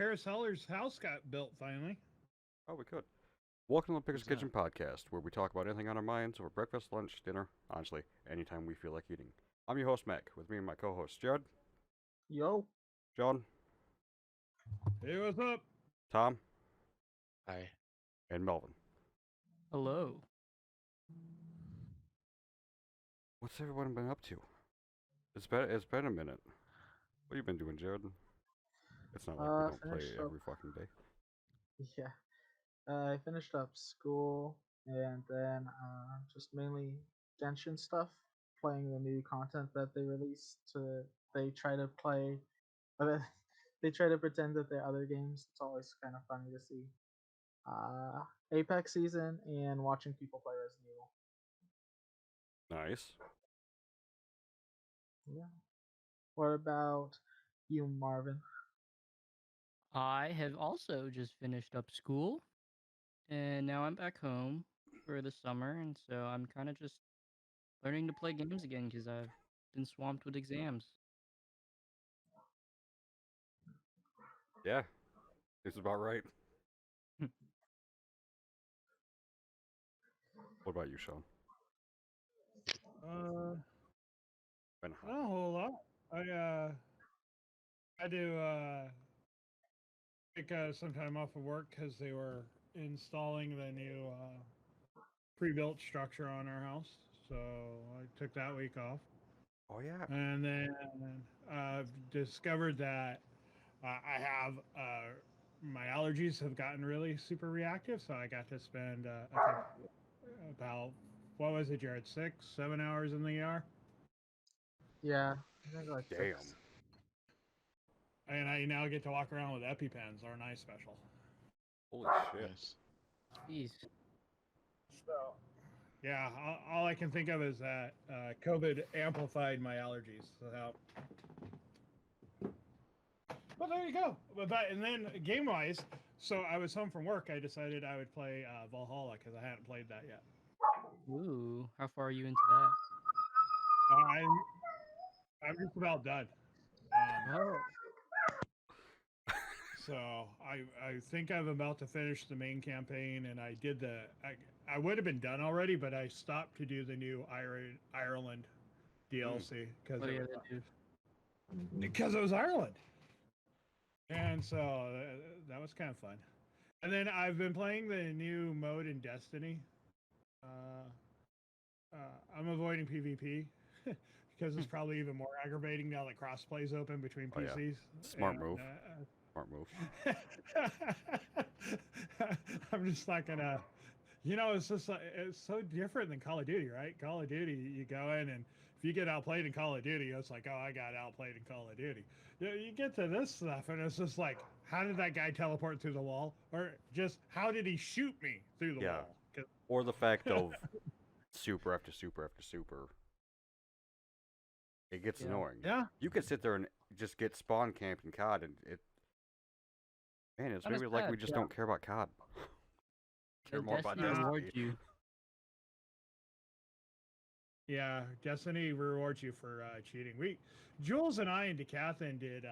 Paris Heller's house got built finally. Oh, we could. Welcome to the Picker's What's Kitchen podcast, where we talk about anything on our minds over breakfast, lunch, dinner, honestly, anytime we feel like eating. I'm your host, Mac. With me and my co-host, Jared, Yo. John, Hey, what's up? Tom, Hi. and Melvin. Hello. What's everyone been up to? It's been a minute. What have you been doing, Jared? It's not like we don't play Finished up. every fucking day. Yeah. I finished up school and then just mainly Genshin stuff, playing the new content that they released. They try to play, they try to pretend that they're other games. It's always kind of funny to see. Apex season and watching people play Resident Evil. Nice. Yeah. What about you, Marvin? I have also just finished up school, and now I'm back home for the summer, and so I'm kind of just learning to play games again because I've been swamped with exams. Yeah, it's about right. What about you, Sean? Been hot. Not a whole lot. I had to take some time off of work because they were installing the new pre-built structure on our house. So I took that week off. Oh yeah. And then I've discovered that I have my allergies have gotten really super reactive. So I got to spend about, what was it, Jared? 6-7 hours in the ER. Yeah. I think like Damn. 6. And I now get to walk around with EpiPens, our nice special. Holy shit. Nice. Jeez. So, yeah, all I can think of is that COVID amplified my allergies. So, well, there you go. And then game-wise, so I was home from work. I decided I would play Valhalla because I hadn't played that yet. Ooh, how far are you into that? I'm just about done. Oh, So I think I'm about to finish the main campaign, and I did I would have been done already, but I stopped to do the new Ireland DLC what do you gotta do? because it was Ireland, and so that was kind of fun. And then I've been playing the new mode in Destiny. I'm avoiding PvP because it's probably even more aggravating now that crossplay's open between Oh, yeah. PCs. Smart And, move. Smart move. I'm just not gonna, it's just like, it's so different than Call of Duty, right? Call of Duty, you go in and if you get outplayed in Call of Duty, it's like, oh, I got outplayed in Call of Duty. You get to this stuff and it's just like, how did that guy teleport through the wall? Or just how did he shoot me through the Yeah. wall? 'Cause- Or the fact of super after super after super. It gets Yeah. annoying. Yeah. You could sit there and just get spawn camped in COD, and man, it's Not as maybe like we bad, just yeah. don't care about COD. Care The more about Destiny Destiny. rewards you. Yeah, Destiny rewards you for cheating. Jules and I and Decathlon did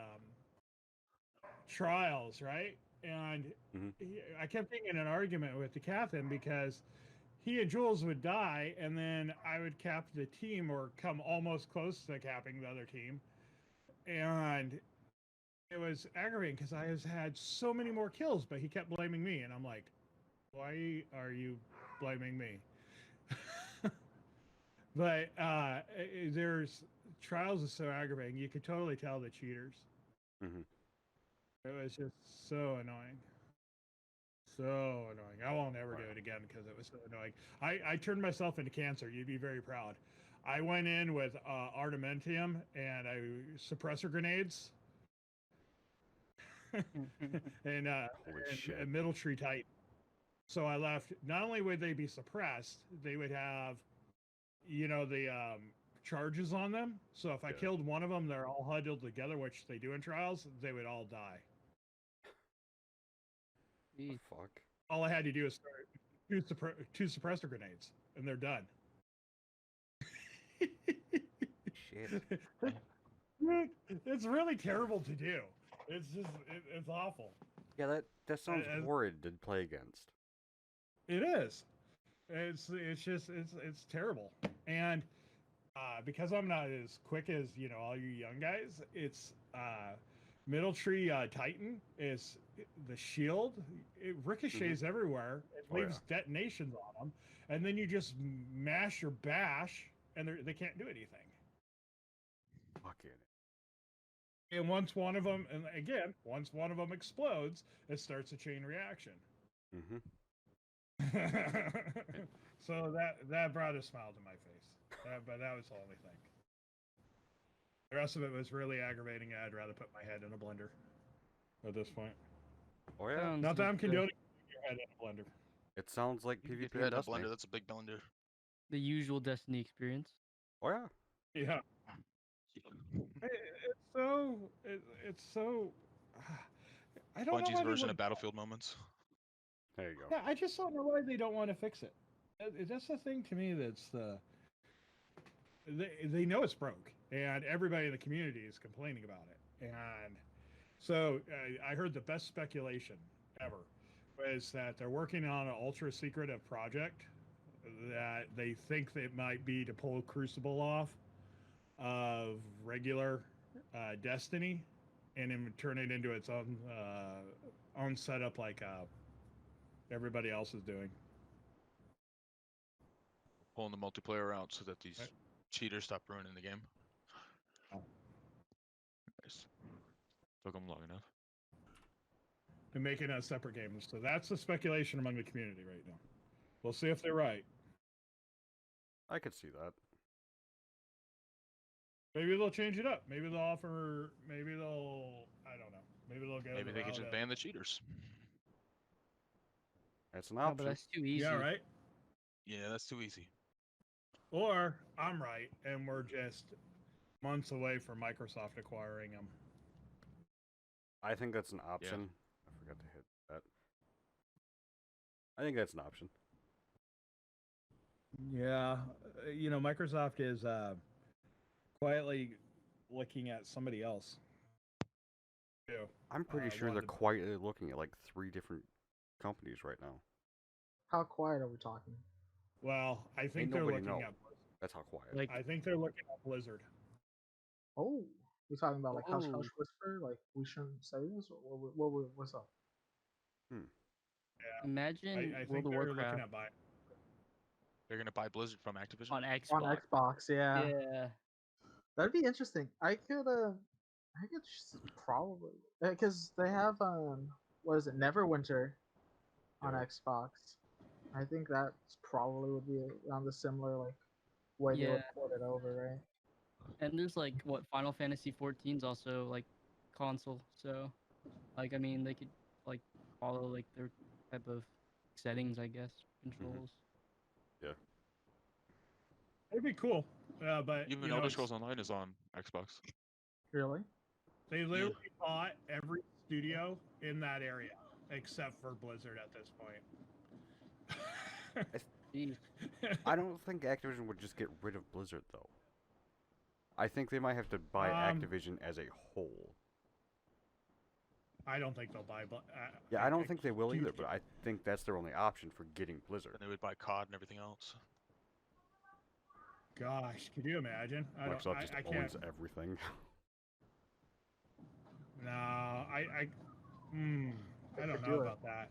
trials, right? And Mhm. I kept getting in an argument with Decathlon because he and Jules would die, and then I would cap the team or come almost close to capping the other team, and it was aggravating because I had so many more kills, but he kept blaming me, and I'm like, why are you blaming me? But there's trials is so aggravating. You could totally tell the cheaters. Mhm. It was just so annoying. So annoying. I won't ever do Right. it again because it was so annoying. I turned myself into cancer. You'd be very proud. I went in with artementium and suppressor grenades and Holy shit. and middle tree tight. So I left. Not only would they be suppressed, they would have, the charges on them. So if I Yeah. killed one of them, they're all huddled together, which they do in trials. They would all die. Jeez. Fuck. All I had to do is start two suppressor grenades, and they're done. Shit. It's really terrible to do. It's just it's awful. Yeah, that sounds As- horrid to play against. It is. It's just it's terrible. And because I'm not as quick as all you young guys, it's middle tree Titan is the shield. It ricochets everywhere. It Oh, leaves detonations on them, and then you just mash your bash, and they can't do anything. Fucking. And once one of them, and again, once one of them explodes, it starts a chain reaction. Mm-hmm. So that brought a smile to my face. But that was the only thing. The rest of it was really aggravating. I'd rather put my head in a blender at this point. Oh yeah. Sounds Not that I'm like the- condoning putting your head in a blender. It sounds like You PvP get your head in in a Destiny. blender. That's a big blender. the usual Destiny experience. Oh yeah. Yeah. It's so. I don't know Bungie's why they version would- of Battlefield moments. There you go. Yeah, I just don't know why they don't want to fix it. That's the thing to me. That's the. They know it's broke, and everybody in the community is complaining about it. And so I heard the best speculation ever was that they're working on an ultra secretive project that they think it might be to pull Crucible off of regular Destiny and then turn it into its own setup like everybody else is doing. Pulling the multiplayer out so that these Right. cheaters stop ruining the game. Oh. Nice. Took them long enough. And making a separate game. So that's the speculation among the community right now. We'll see if they're right. I could see that. Maybe they'll change it up. Maybe they'll offer. Maybe they'll. I don't know. Maybe they'll go. Maybe the they can route just of- ban the cheaters. That's an No, option. but that's too easy. Yeah, right. Yeah, that's too easy. Or I'm right, and we're just months away from Microsoft acquiring them. I think that's an option. I forgot to hit that. I think that's an option. Yeah, Microsoft is quietly looking at somebody else. Yeah. I'm pretty sure they're wanted- quietly looking at like 3 different companies right now. How quiet are we talking? Well, I think Ain't they're nobody looking know. at. That's how quiet. Like, I think they're looking at Blizzard. Oh, we're talking about like Hush Oh. Hush Whisper. Like we shouldn't say this. What's up? imagine I World think of they're looking Warcraft at buying. They're gonna buy Blizzard from Activision. on Xbox. On Xbox, yeah. Yeah. That'd be interesting. I could probably because they have what is it, Neverwinter on Yeah. Xbox. I think that probably would be on the similar like way they would Yeah. port it over, right? And there's like what Final Fantasy 14's also like console, so like I mean they could like follow like their type of settings, I guess, controls. It'd be cool, but Even Elder Scrolls Online is on Xbox. Really? they literally bought every studio in that area except for Blizzard at this point. Jeez. I don't think Activision would just get rid of Blizzard though. I think they might have to buy Um, Activision as a whole. I don't think they'll buy. Yeah, I don't think they will huge either, but I think that's their only option for getting Blizzard. And they would buy COD and everything else. Gosh, could you imagine? Microsoft just I can't. owns everything. No, I don't could know do it. about that.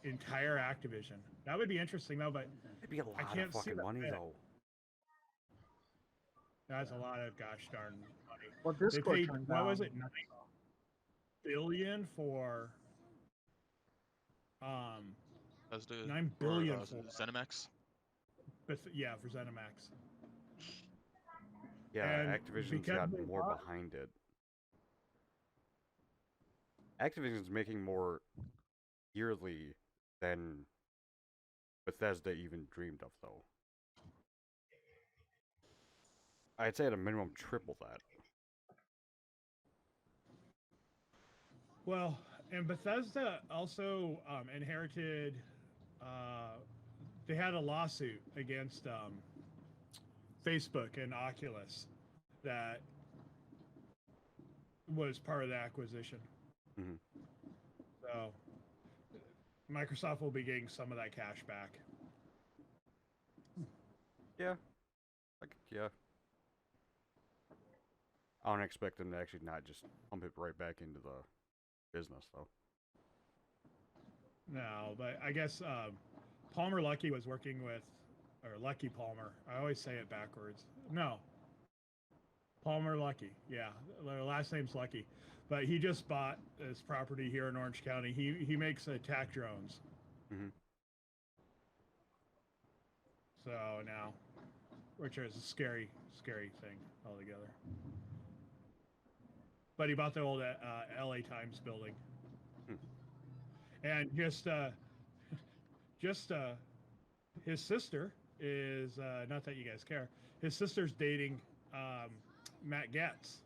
Entire Activision. That would be interesting though, but It'd be a lot can't of see fucking that money fit. though. that's a lot of gosh darn money. Well, They Discord paid turned what was down- it, $9 billion for As the $9 billion or, for ZeniMax. yeah, for ZeniMax. Yeah, And Activision's because got they more bought- behind it. Activision's making more yearly than Bethesda even dreamed of, though. I'd say at a minimum triple that. Well, and Bethesda also inherited. They had a lawsuit against Facebook and Oculus that was part of the acquisition. Mhm. So Microsoft will be getting some of that cash back. Yeah. Yeah. I don't expect them to actually not just pump it right back into the business, though. No, but I guess Palmer Lucky was working with, or Lucky Palmer. I always say it backwards. No, Palmer Lucky. Yeah, their last name's Lucky. But he just bought this property here in Orange County. He makes attack drones. Mm-hmm. So now, which is a scary thing altogether. But he bought the old LA Times building. And just his sister is not that you guys care. His sister's dating Matt Getz.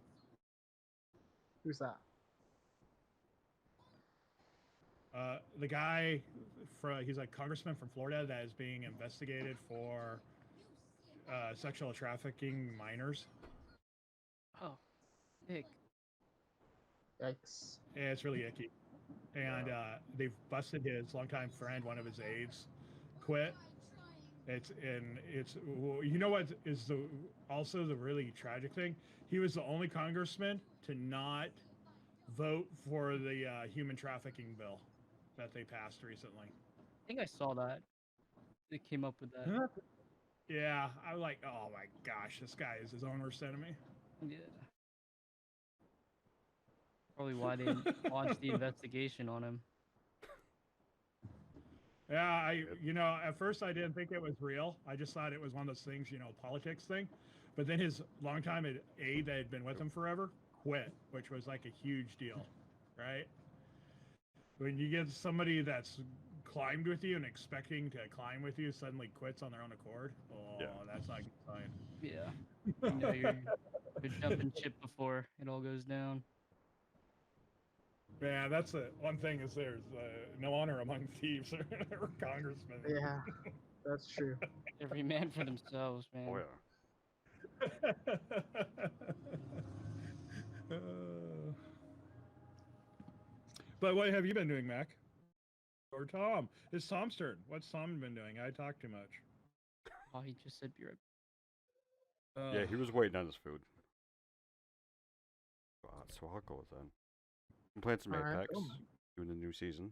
Who's that? The guy, he's a congressman from Florida that is being investigated for sexual trafficking minors. Oh, ick. Yikes. Yeah, it's really icky. And they've busted his longtime friend, one of his aides, quit. It's you know what is also the really tragic thing? He was the only congressman to not vote for the human trafficking bill that they passed recently. I think I saw that. They came up with that. Yeah, I was like, oh my gosh, this guy is his own worst enemy. Yeah. Probably why they launched the investigation on him. Yeah, at first I didn't think it was real. I just thought it was one of those things, politics thing. But then his longtime aide that had been with him forever quit, which was like a huge deal, right? When you get somebody that's climbed with you and expecting to climb with you suddenly quits on their own accord, that's not a good sign. Yeah. You know you're jumping ship before it all goes down. Yeah, that's the one thing is there's no honor among thieves or congressmen. Yeah, that's true. Every man for themselves, man. Oh, yeah. But what have you been doing, Mac? Or Tom? It's Tom's turn. What's Tom been doing? I talk too much. Oh, he just said be right. Yeah, he was waiting on his food. So I'll go with that. I'm playing some Apex, doing the new season.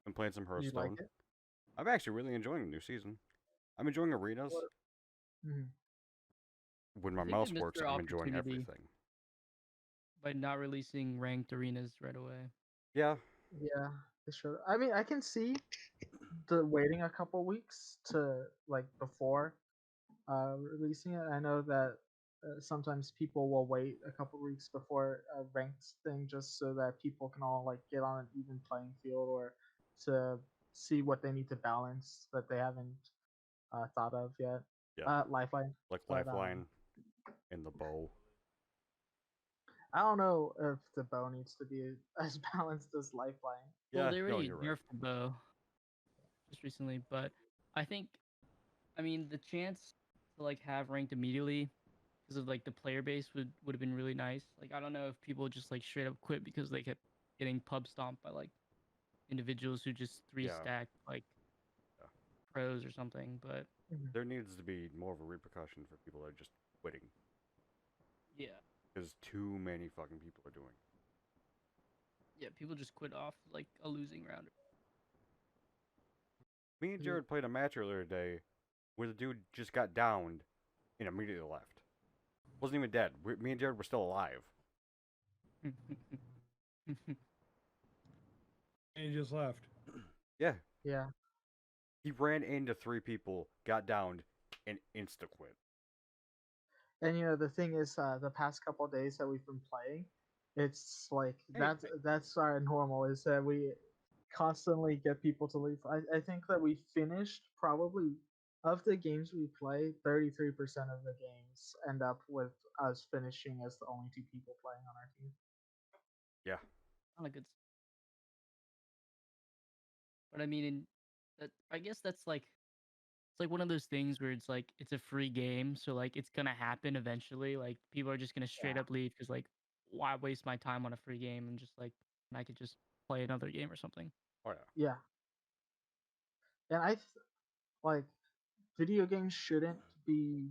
I'm playing some You Hearthstone. like it? I'm actually really enjoying the new season. I'm enjoying arenas. Mhm. When my I think mouse they missed works, their I'm enjoying opportunity. everything. By not releasing ranked arenas right away. Yeah. Yeah, they should. I mean, I can see the waiting a couple weeks to before releasing it. I know that sometimes people will wait a couple weeks before a ranked thing just so that people can all get on an even playing field or to see what they need to balance that they haven't thought of yet. Yeah. Lifeline. Like But, Lifeline and the bow. I don't know if the bow needs to be as balanced as Lifeline. Yeah, Well, they already you're right. nerfed the bow just recently, but I think, the chance to have ranked immediately because of the player base would have been really nice. I don't know if people just straight up quit because they kept getting pub stomped by individuals who just stacked pros or something, but There needs to be more of a repercussion for people that are just quitting. yeah. Because too many fucking people are doing. Yeah, people just quit off a losing round. Me and Jared played a match earlier today where the dude just got downed and immediately left. Wasn't even dead. Me and Jared were still alive. And he just left. Yeah. Yeah. He ran into 3 people, got downed, and insta quit. And the thing is, the past couple of days that we've been playing, it's that's our normal is that we constantly get people to leave. I think that we finished probably of the games we play, 33% of the games end up with us finishing as the only 2 people playing on our team. Yeah. Not a good. But I guess that's it's one of those things where it's it's a free game, so it's gonna happen eventually. People are just gonna straight up leave because why waste my time on a free game and just like and I could just play another game or something. Oh yeah. Yeah, and like video games shouldn't be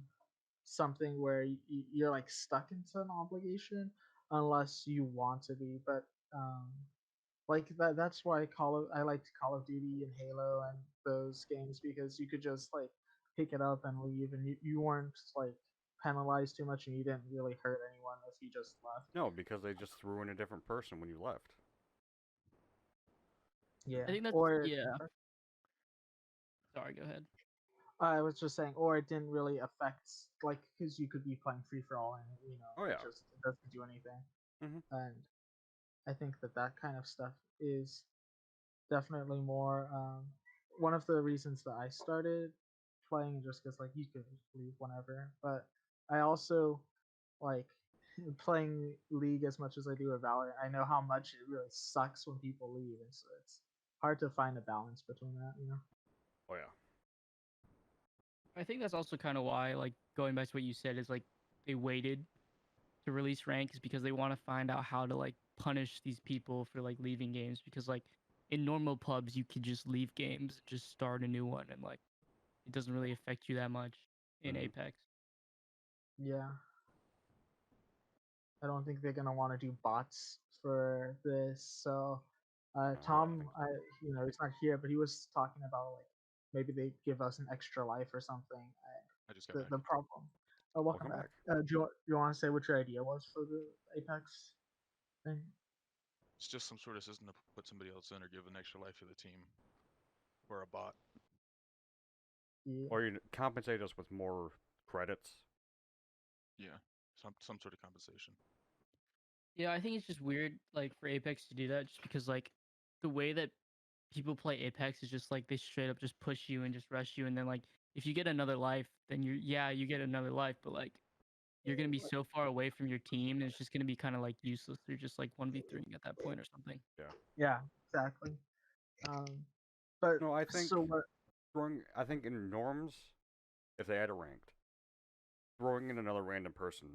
something where you're like stuck into an obligation unless you want to be. But like that's why I liked Call of Duty and Halo and those games because you could just like pick it up and leave, and you weren't like penalized too much, and you didn't really hurt anyone if you just left. No, because they just threw in a different person when you left. Yeah, I think that's or yeah. Sorry, go ahead. I was just saying, or it didn't really affect like because you could be playing free for all and Oh it yeah. just it doesn't do anything. Mhm. And I think that kind of stuff is definitely more one of the reasons that I started playing just because like you could leave whenever. But I also like playing League as much as I do with Valorant. I know how much it really sucks when people leave, and so it's hard to find a balance between that. Oh yeah. I think that's also kind of why, like, going back to what you said, is like they waited to release rank is because they want to find out how to like punish these people for like leaving games because like in normal pubs you could just leave games and just start a new one and like it doesn't really affect you that much in Mhm. Apex. Yeah, I don't think they're gonna want to do bots for this. So, No, I don't Tom, think so. he's not here, but he was talking about like maybe they give us an extra life or something. I just got The back. the problem. Oh, welcome Welcome back. back. Do you want to say what your idea was for the Apex thing? It's just some sort of system to put somebody else in or give an extra life to the team, or a bot. Yeah. Or you compensate us with more credits. Yeah, some sort of compensation. Yeah, I think it's just weird like for Apex to do that just because like the way that people play Apex is just like they straight up just push you and just rush you and then like if you get another life then you get another life but like you're gonna be so far away from your team and it's just gonna be kind of like useless. You're just like 1v3 at that point or something. Yeah. Yeah, exactly. But No, I think so what? I think in norms, if they had a ranked, throwing in another random person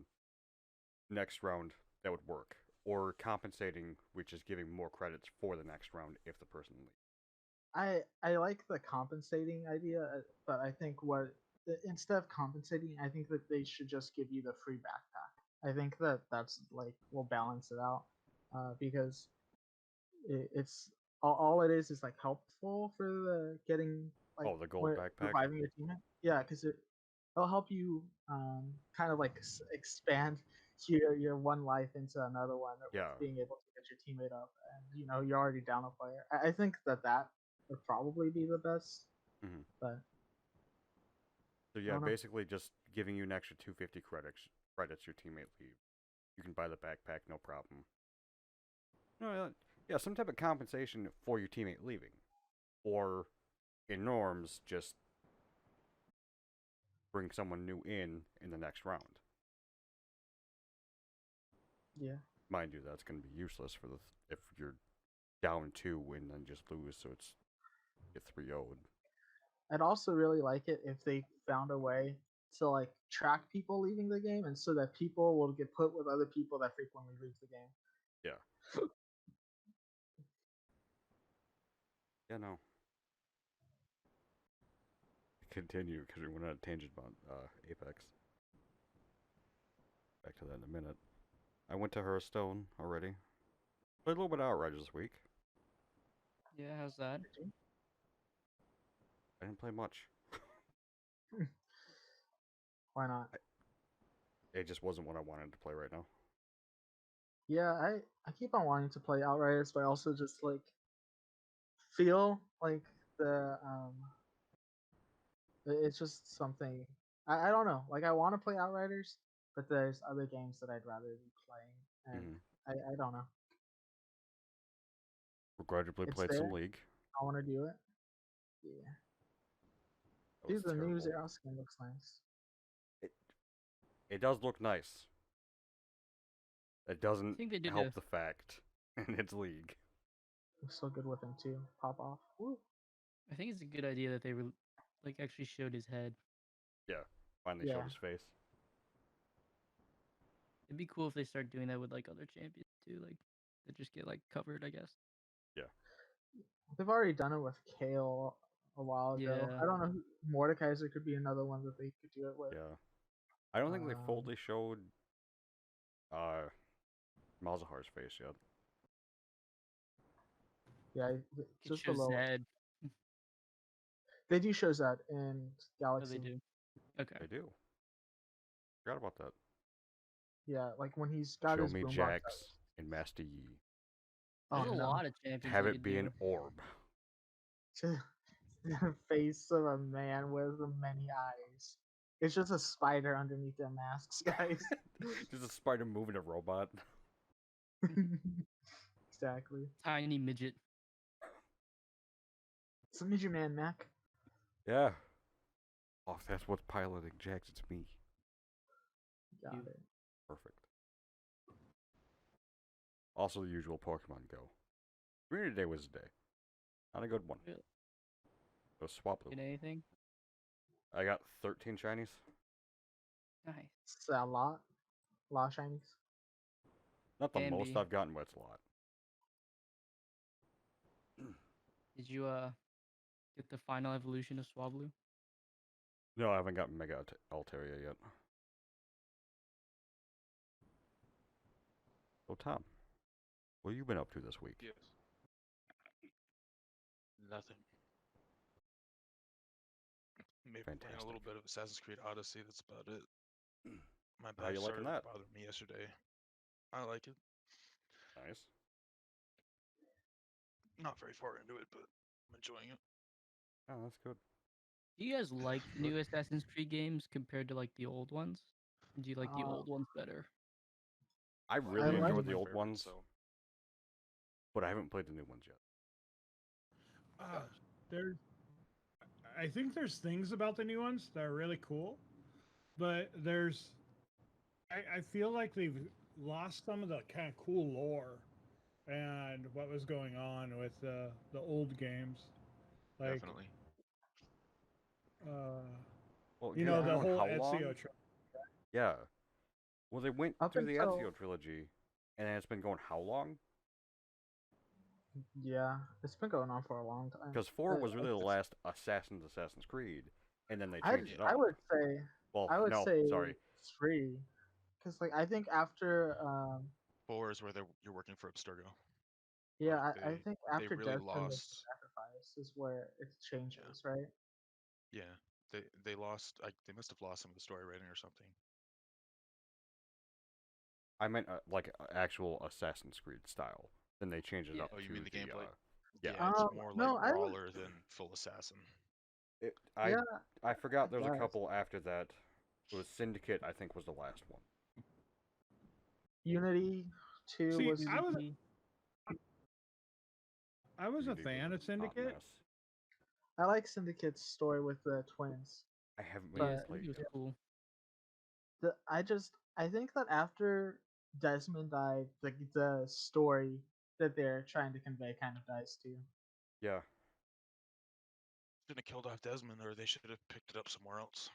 next round, that would work. Or compensating, which is giving more credits for the next round if the person leaves. I like the compensating idea, but I think instead of compensating, I think that they should just give you the free backpack. I think that's like will balance it out, because it's all it is like helpful for the getting like Oh, the gold where backpack? reviving your teammate. Yeah, because it'll help you kind of like expand your one life into another one with Yeah. being able to get your teammate up, and you're already down a player. I think that would probably be the best, Hmm. but So I yeah, don't know. basically just giving you an extra 250 credits your teammate leave. You can buy the backpack, no problem. No, yeah, some type of compensation for your teammate leaving. Or in norms, just bring someone new in the next round. Yeah, Mind you, that's going to be useless for if you're down 2 and then just lose, so it's get 3-0'd. I'd also really like it if they found a way to like track people leaving the game, and so that people will get put with other people that frequently leave the game. Yeah. Yeah, no. Continue because we went on a tangent about Apex. Back to that in a minute. I went to Hearthstone already. Played a little bit of Outriders this week. Yeah, how's that? I didn't play much. Why not? It just wasn't what I wanted to play right now. Yeah, I keep on wanting to play Outriders, but I also just like feel like it's just something I don't know. Like I want to play Outriders, but there's other games that I'd rather be playing, and Mm-hmm. I don't know. Regrettably It's played some there. League. I want to do it. Yeah, That was dude, the new terrible. Zero skin looks nice. It it does look nice. It I doesn't think they did a help the fact, and it's League. Looks so good with him too. Pop off. Woo. I think it's a good idea that they like actually showed his head. Yeah, finally Yeah. showed his face. It'd be cool if they start doing that with like other champions too, like that just get like covered, I guess. They've already done it with Kale a while ago. Yeah. I don't know. Mordekaiser could be another one that they could do it with. Yeah. I don't think they Um, fully showed Malzahar's face yet. Yeah, Could just show below. Zed. They do show that in Oh, Galaxy. they do. Okay. They do. Forgot about that. Yeah, like when he's got Show his me boombox Jax out. and Master Yi. Oh There's a no! lot of champions. Have they it could be do. an orb. The face of a man with many eyes. It's just a spider underneath their masks, guys. Just a spider moving a robot. Exactly. Tiny midget. It's a Midget Man, Mac. Yeah. Oh, if that's what's piloting Jax, it's me. Got You. it. Perfect. Also, the usual Pokemon Go. Community Day was a day. Not a good one. Really? It was Swablu. Get anything? I got 13 shinies. Nice. It's a lot. A lot of shinies. Not the Can most be. I've gotten, but it's a lot. Did you get the final evolution of Swablu? No, I haven't gotten Mega Altaria yet. So, Tom, what have you been up to this week? Yes. Nothing. Maybe playing a little Fantastic. bit of Assassin's Creed Odyssey. That's about it. My How you back liking started that? bothering me yesterday. I like it. Nice. Not very far into it, but I'm enjoying it. Oh, that's good. Do you guys like the new Assassin's Creed games compared to like the old ones? Or do you like the Uh, old ones better? I Well, really like- enjoyed my the old favorite, ones, So but I haven't played the new ones yet. There's, I think there's things about the new ones that are really cool, but I feel like they've lost some of the kind of cool lore and what was going on with the old games. Like, definitely. Well, you yeah, know, they're the going whole how Ezio long? trilogy. Yeah. Well, they went Up through the until- Ezio trilogy, and then it's been going how long? Yeah, it's been going on for a long time. Because 4 Uh, was really the it's- last Assassin's Creed, and then they I changed it up. would say Well, I would no, say sorry. 3, because like I think after 4 is where you're working for Abstergo. yeah Like, I think after really Desmond was lost. Sacrifice is where it changes, right? Yeah, they lost. They must have lost some of the story writing or something. I meant like actual Assassin's Creed style. Then they changed it Yeah. up Oh, you to mean the gameplay? yeah. It's more like no, I would- brawler than full assassin. Yeah, I forgot there was a guess. couple after that. It was Syndicate, I think, was the last one. Unity 2 See, was I was Unity. I was a Unity fan a of hot Syndicate. mess. I like Syndicate's story with the twins. I haven't been Yeah, able But- to play Syndicate was it yet. cool. I think that after Desmond died, the story that they're trying to convey kind of dies too. Yeah. Shouldn't have killed off Desmond, or they should have picked it up somewhere else.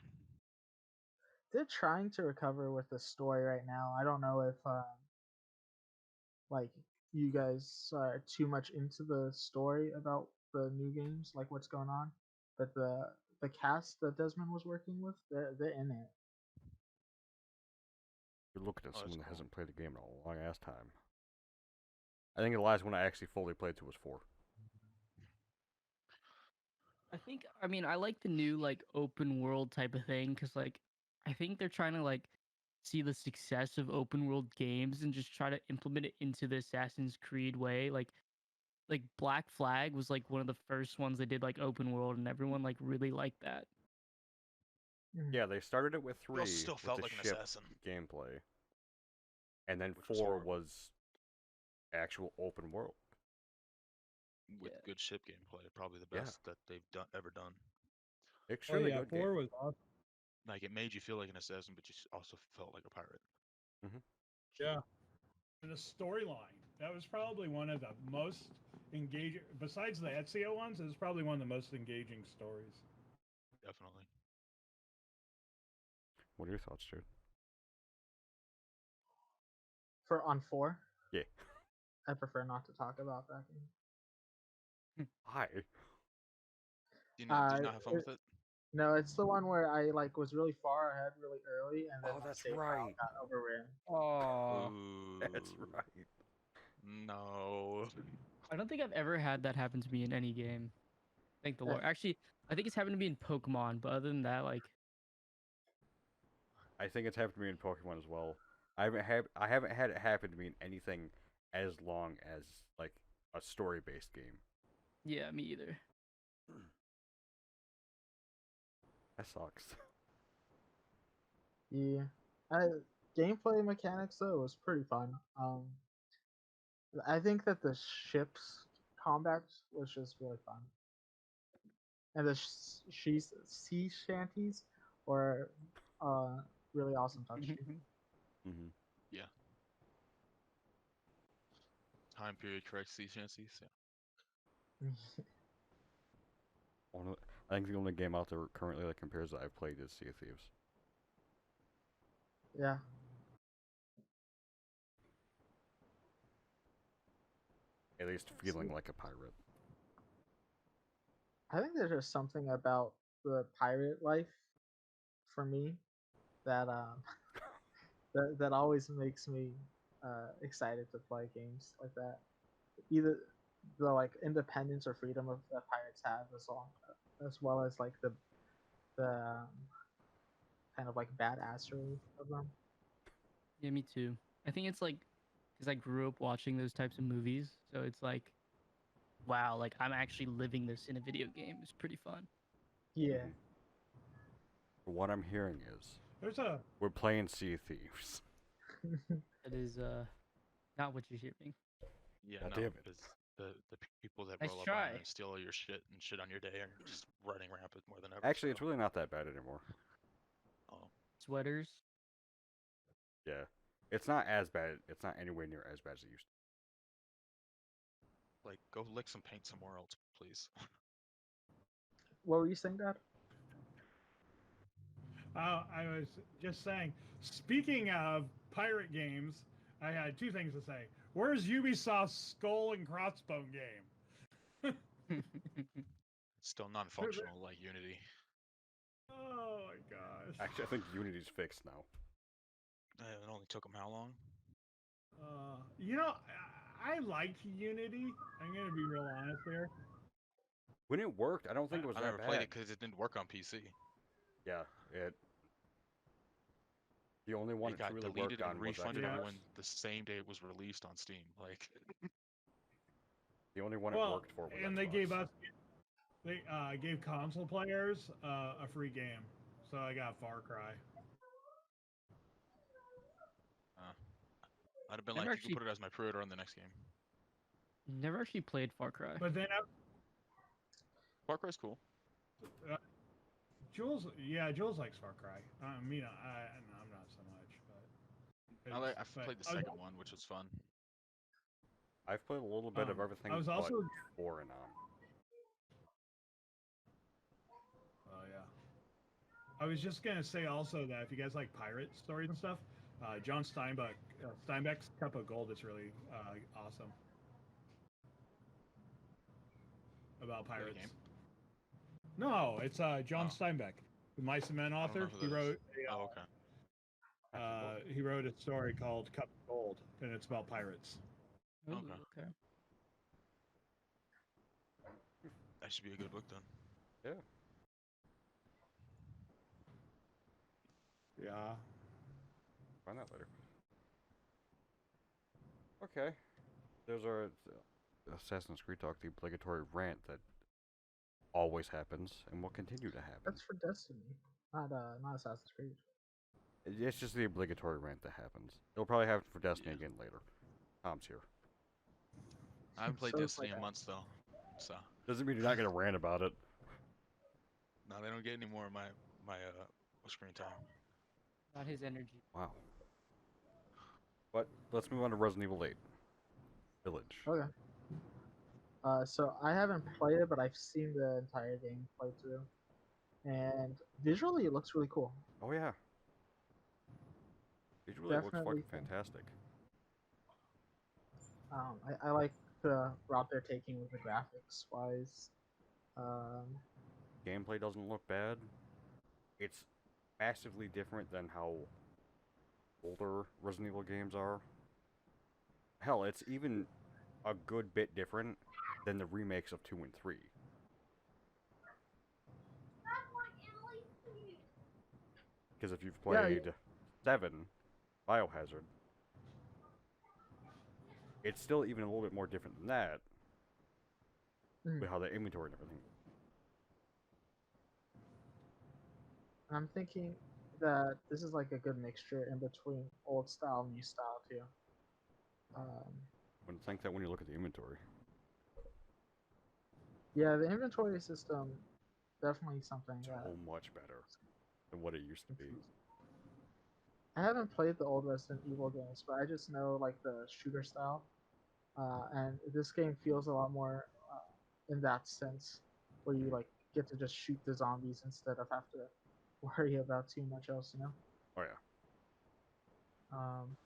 They're trying to recover with the story right now. I don't know if like you guys are too much into the story about the new games, like what's going on. But the cast that Desmond was working with, they're in it. You're looking at Oh, that's someone that cool. hasn't played a game in a long ass time. I think the last one I actually fully played to was 4. I mean, I like the new like open world type of thing because like I think they're trying to like see the success of open world games and just try to implement it into the Assassin's Creed way. Like Black Flag was like one of the first ones they did like open world, and everyone like really liked that. Yeah, they started it with 3 Still with felt the like an ship assassin. gameplay. And then Which was 4 horrible. was actual open world. With Yeah. good ship gameplay, probably the Yeah. best that they've ever done. Oh Extremely yeah, good 4 game. was awesome. Like it made you feel like an assassin, but you also felt like a pirate. Yeah. And the storyline, that was probably one of the most engaging, besides the Ezio ones, it was probably one of the most engaging stories. Definitely. What are your thoughts, Jared? For on 4, Yeah. I prefer not to talk about that game. Hi. Do you not have fun It- with it? no, it's the one where I like was really far ahead really early, and then Oh, my that's save file right. got overwritten. Oh, That's Ooh, right. No. I don't think I've ever had that happen to me in any game. Thank the Yeah. Lord. Actually, I think it's happened to me in Pokemon, but other than that, like, I think it's happened to me in Pokemon as well. I haven't had it happen to me in anything as long as like a story-based game. yeah, me either. That sucks. Yeah, gameplay mechanics though was pretty fun. I think that the ships combat was just really fun, and the sea shanties were really awesome touch too. Mm-hmm. Yeah. Time period correct sea chances. Yeah. I think the only game out there currently that compares that I've played is Sea of Thieves. Yeah, At least feeling like a pirate. I think there's just something about the pirate life for me that that always makes me excited to play games like that. Either the like independence or freedom of that pirates have, as well as like the kind of like badassery of them. Yeah, me too. I think it's like because I grew up watching those types of movies, so it's like, wow, like I'm actually living this in a video game. It's pretty fun. Yeah, Mhm. What I'm hearing is There's a we're playing Sea of Thieves. That is not what you're hearing. Yeah, God no, damn it. because the people that Nice roll up on try. you and steal all your shit and shit on your day are just running rampant more than ever. Actually, so. it's really not that bad anymore. Oh, Sweaters. Yeah. It's not as bad. It's not anywhere near as bad as it used to. like go lick some paint somewhere else, please. what were you saying, Dad? I was just saying, speaking of pirate games, I had two things to say. Where's Ubisoft's Skull and Crossbone game? Still non-functional like Unity. Oh my gosh. Actually, I think Unity's fixed now. It only took them how long? You know, I liked Unity. I'm gonna be real honest here. When it worked, I don't think it was I that never bad. played it because it didn't work on PC. Yeah, the only one It it got really deleted worked and on was refunded Yeah. everyone the same day it was released on Steam. Like, the only one it Well, worked for was and Xbox. they gave console players a free game, so I got Far Cry. I'd have been Never like, you actually- can put it as my pre-order on the next game. Never actually played Far Cry. But then Far Cry's cool. Jules likes Far Cry. I'm not so much, but I played the second one, which was fun. I've played a little bit of everything I was also but 4 and on. Oh yeah. I was just gonna say also that if you guys like pirate stories and stuff, John Steinbeck's Cup of Gold is really awesome about Is that a pirates. game? No, it's John Oh. Steinbeck, the Mice and Men I don't know author. who He that is. wrote Oh, okay. he wrote a story called Cup of Gold, and it's about pirates. Ooh, Okay. okay. That should be a good book then. Yeah. Yeah. Find out later. Okay. There's our Assassin's Creed Talk, the obligatory rant that always happens and will continue to happen. That's for Destiny, not Assassin's Creed. It's just the obligatory rant that happens. It'll probably happen for Destiny Yeah. again later. Tom's here. I haven't played So it's Destiny like in a- months though, so Doesn't mean you're not gonna rant about it. no, they don't get any more of my screen time. Not his energy. Wow. But let's move on to Resident Evil 8 Village. Okay. So I haven't played it, but I've seen the entire game played through, and visually it looks really cool. Oh yeah. Visually it looks Definitely fucking fantastic. I like the route they're taking with the graphics wise. Um, Gameplay doesn't look bad. It's massively different than how older Resident Evil games are. Hell, it's even a good bit different than the remakes of 2 and 3. Because if you've Yeah, played 7, Biohazard, it's still even a little bit more different than that mhm. with how the inventory and everything. I'm thinking that this is like a good mixture in between old style and new style too. Um, Wouldn't think that when you look at the inventory. yeah, the inventory system definitely something that So much better than what it used to be. confused. I haven't played the old Resident Evil games, but I just know like the shooter style, and this game feels a lot more in that sense, where you like get to just shoot the zombies instead of have to worry about too much else, you know. Oh yeah. Um,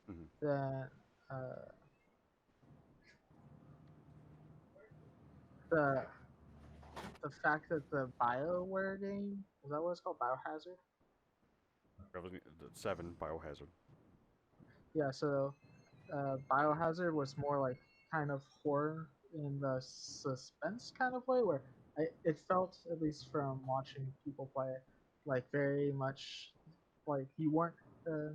Mhm. then uh, the the fact that the BioWare game is that what it's called, Biohazard? Resident 7 Biohazard. Yeah, so Biohazard was more like kind of horror in the suspense kind of way, where it felt, at least from watching people play it, like very much like you weren't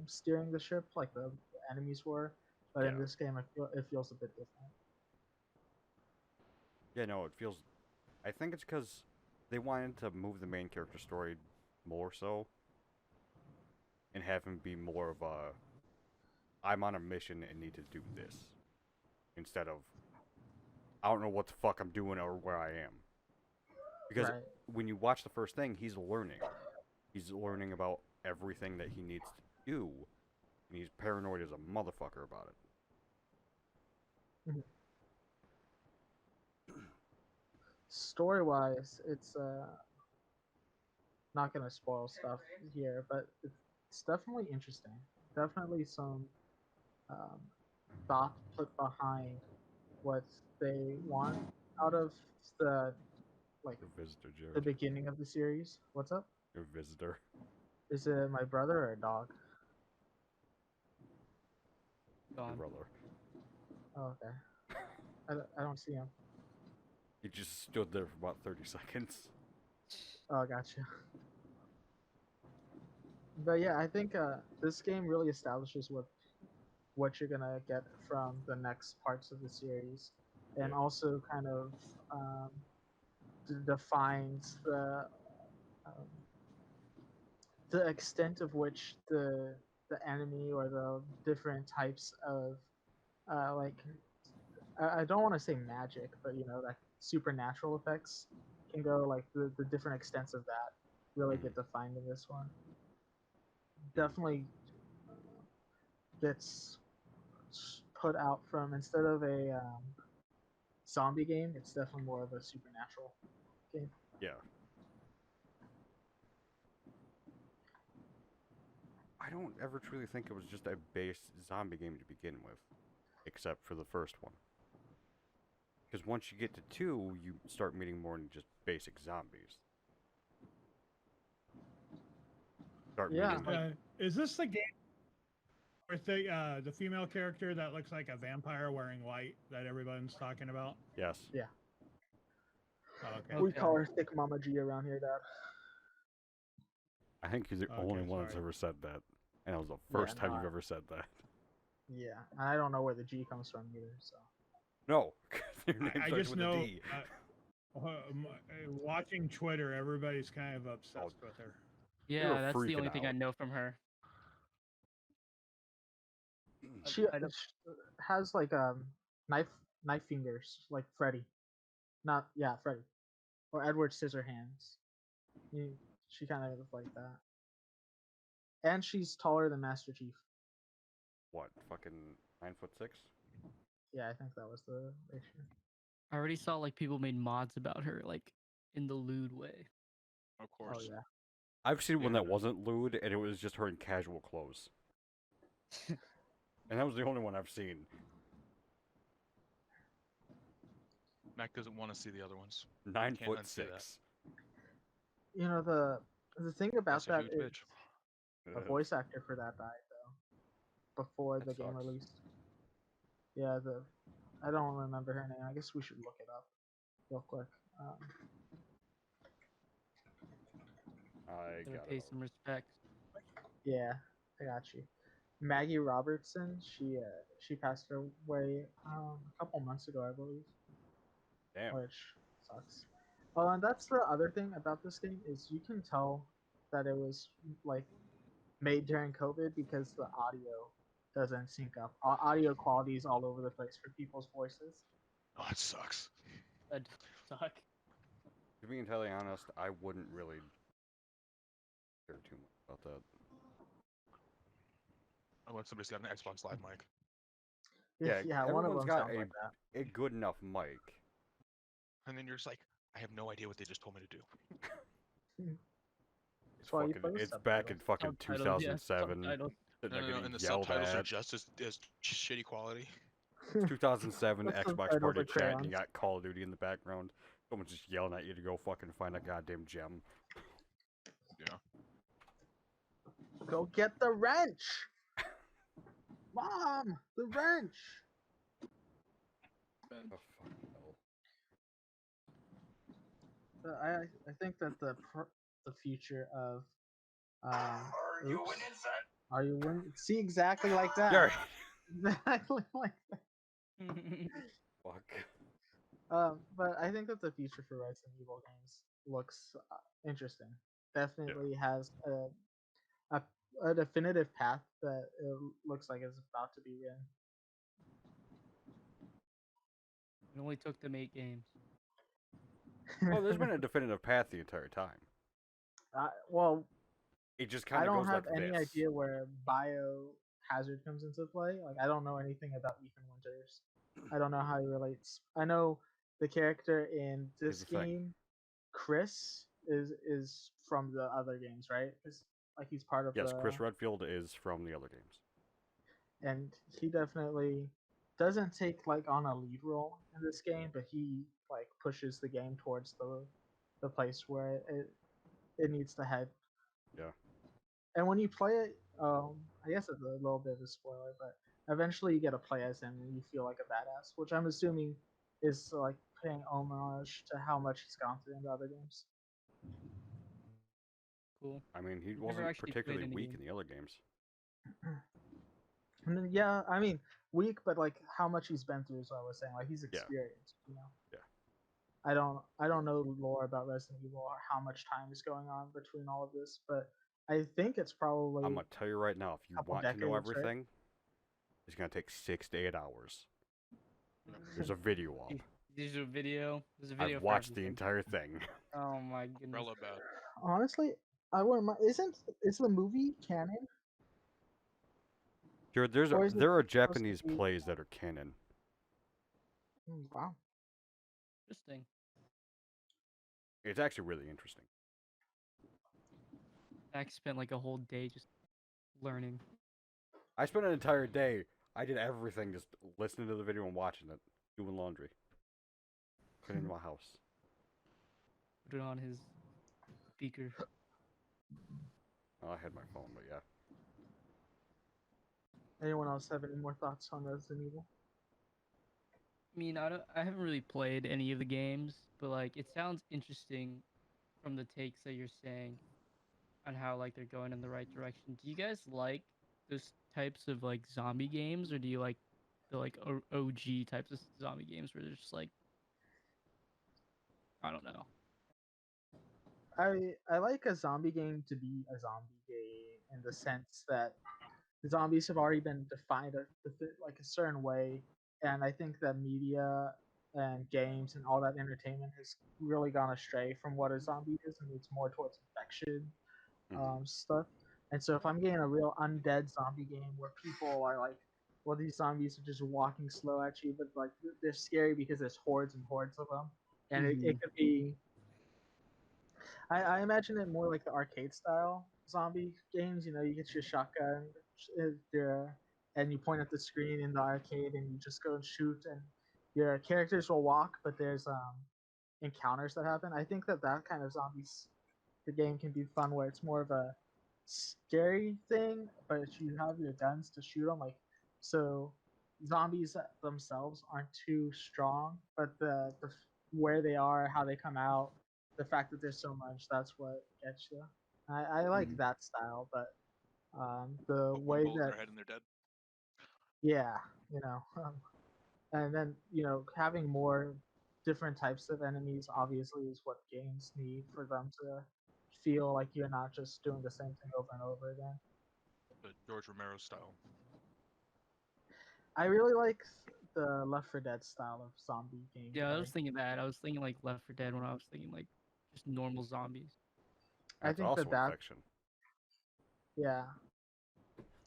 steering the ship like the enemies were, but in Yeah. this game it feels a bit different. Yeah, no, it feels. I think it's because they wanted to move the main character story more so and have him be more of a I'm on a mission and need to do this instead of I don't know what the fuck I'm doing or where I am. Because Right. when you watch the first thing, he's learning. He's learning about everything that he needs to do, and he's paranoid as a motherfucker about it. Mhm. Story wise, it's not gonna spoil stuff here, but it's definitely interesting. Definitely some um, thought put behind what they want out of the like Your visitor, the Jared. beginning of the series. What's up? Your visitor. Is it my brother or a dog? Your Gone. brother. Oh, okay. I don't see him. He just stood there for about 30 seconds. Oh, gotcha. But yeah, I think this game really establishes what you're gonna get from the next parts of the series, and Yeah. also kind of um, defines um, the extent of which the enemy or the different types of like I don't want to say magic, but you know, like supernatural effects can go, like the different extents of that really Mhm. get defined in this one. Mhm. Definitely gets put out from, instead of a zombie game, it's definitely more of a supernatural game. Yeah. I don't ever truly think it was just a base zombie game to begin with, except for the first one. Because once you get to 2, you start meeting more than just basic zombies. Start Yeah, meeting like Is this the game with the female character that looks like a vampire wearing white that everyone's talking about? yes. yeah, Oh, okay. we Okay. call her Thick Mama G around here, Dad. I think you're the only Okay, one that's sorry. ever said that. And it was the Yeah, first time no, you've ever said that. yeah, and I don't know where the G comes from either. So No, 'cause your name I starts just with a know D. watching Twitter, everybody's kind of Oh, obsessed with her. Yeah, that's the freaking only thing I out. know from her. she I don't. has like knife knife fingers like Freddy. Not, yeah, Freddy or Edward Scissorhands. He, she kind of looks like that, and she's taller than Master Chief. What, fucking 9'6"? Yeah, I think that was the ratio. I already saw like people made mods about her, like in the lewd way. Of Oh course. yeah, I've seen one Yeah. that wasn't lewd, and it was just her in casual clothes. And that was the only one I've seen. Mac doesn't want to see the other ones. 9 Can't foot unsee that. 6. You know the thing about That's a that huge is bitch. the voice actor for that died though before That the game sucks. released. Yeah, I don't remember her name. I guess we should look it up real quick. I Gotta got pay it. some respect. Yeah, I got you. Maggie Robertson. She passed away a couple months ago, I believe, Damn. which sucks. Oh, and that's the other thing about this game is you can tell that it was like made during COVID because the audio doesn't sync up. Audio quality is all over the place for people's voices. Oh, it sucks. That does suck. To be entirely honest, I wouldn't really care too much about that. I want somebody's got an Xbox Live mic. Yeah, Yeah, one of everyone's them got sounds like that. a good enough mic. And then you're just like, I have no idea what they just told me to do. It's why you fucking. play with It's back in fucking Subtitles, yeah, 2007. subtitles. Sitting there No, getting and the yelled subtitles are at. just as shitty quality. It's 2007 Those Xbox subtitles Party are chat, and you crayons. got Call of Duty in the background. Someone's just yelling at you to go fucking find a goddamn gem. Yeah. Go get the wrench, Mom. The wrench. Oh, fucking hell. I think that the future of oops. Are you winning? See, exactly like that. Gary. Exactly like that. Fuck. But I think that the future for Resident Evil games looks interesting. Definitely has a definitive path that it looks like is about to be in. It only took them 8 games. Well, there's been a definitive path the entire time. Well, It just I kind of don't goes have like any this. idea where Biohazard comes into play. Like, I don't know anything about Ethan Winters. I don't know how he relates. I know the character in Here's this the thing. game, Chris, is from the other games, right? Like he's part of Yes, the Chris Redfield is from the other games. and he definitely doesn't take like on a lead role in this game, but he like pushes the game towards the place where it needs to head. Yeah. And when you play it, I guess it's a little bit of a spoiler, but eventually you get to play as him and you feel like a badass, which I'm assuming is like paying homage to how much he's gone through in the other games. Cool. I mean, he I've never wasn't actually played particularly any weak game. in the other games. And then, yeah, I mean weak, but like how much he's been through is what I was saying. Like he's Yeah. experienced, you know. Yeah. I don't know lore about Resident Evil or how much time is going on between all of this, but I think it's probably I'm gonna tell you right now, if you couple want to know decades, right? everything, it's gonna take 6 to 8 hours. There's a video up. There's a video. There's a video. I've for watched the everything. entire thing. Oh my goodness. Umbrella bad. Honestly, I wouldn't mind. Is the movie canon? Sure, Or is it there are supposed to Japanese be- plays that are canon. Wow. Interesting. It's actually really interesting. Zach spent like a whole day just learning. I spent an entire day. I did everything just listening to the video and watching it, doing laundry, cleaning my house. Put it on his speaker. Oh, I had my phone, but yeah. Anyone else have any more thoughts on Resident Evil? I mean, I haven't really played any of the games, but like it sounds interesting from the takes that you're saying on how like they're going in the right direction. Do you guys like those types of like zombie games, or do you like the like OG types of zombie games where they're just like, I don't know. I like a zombie game to be a zombie game in the sense that the zombies have already been defined like a certain way, and I think that media and games and all that entertainment has really gone astray from what a zombie is, and it's more towards infection stuff. And so if I'm getting a real undead zombie game where people are like, well, these zombies are just walking slow at you, but like they're scary because there's hordes and hordes of them, and it could be. I imagine it more like the arcade style zombie games. You know, you get your shotgun, and you point at the screen in the arcade, and you just go and shoot. And your characters will walk, but there's encounters that happen. I think that kind of zombies, the game can be fun where it's more of a scary thing, but you have your guns to shoot them. Like, so zombies themselves aren't too strong, but the where they are, how they come out, the fact that there's so much, that's what gets you. I like Mhm. that style, but the Put one way bullet in that, their head and they're dead. yeah, you know, and then having more different types of enemies obviously is what games need for them to feel like you're not just doing the same thing over and over again. The George Romero style. I really like the Left 4 Dead style of zombie Yeah, I gameplay. was thinking that. I was thinking like Left 4 Dead when I was thinking like just normal zombies. I That's think also that infection. yeah,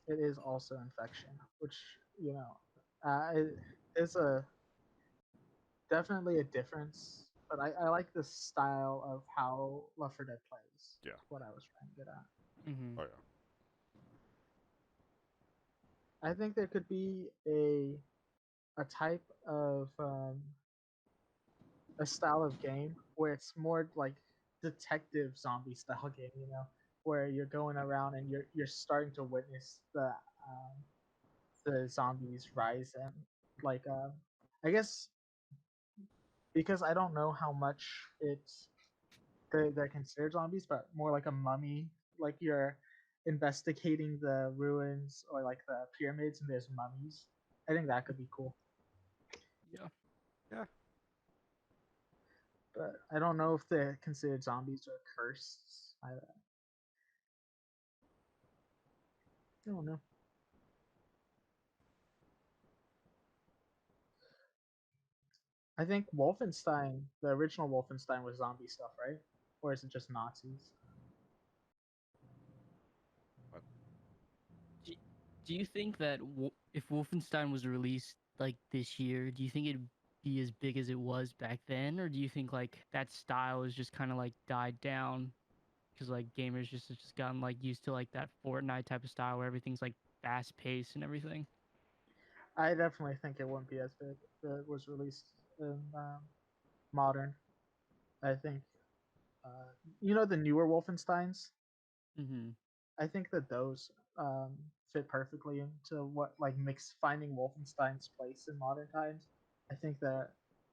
it is also infection, which it is a definitely a difference. But I like the style of how Left 4 Dead plays. Yeah. Is what I was trying to get at. Mm-hmm. Oh yeah. I think there could be a type of a style of game where it's more like detective zombie style game, where you're going around and you're starting to witness the zombies rise and like I guess because I don't know how much they're considered zombies, but more like a mummy, like you're investigating the ruins or like the pyramids and there's mummies. I think that could be cool. Yeah. Yeah. But I don't know if they're considered zombies or cursed. I don't know. I think Wolfenstein, the original Wolfenstein, was zombie stuff, right? Or is it just Nazis? Do, do you think that if Wolfenstein was released like this year, do you think it'd be as big as it was back then, or do you think like that style has just kind of like died down because like gamers just gotten like used to like that Fortnite type of style where everything's like fast paced and everything? I definitely think it wouldn't be as big if it was released in modern. I think, the newer Wolfensteins. Mm-hmm. I think that those fit perfectly into what like makes finding Wolfenstein's place in modern times. I think that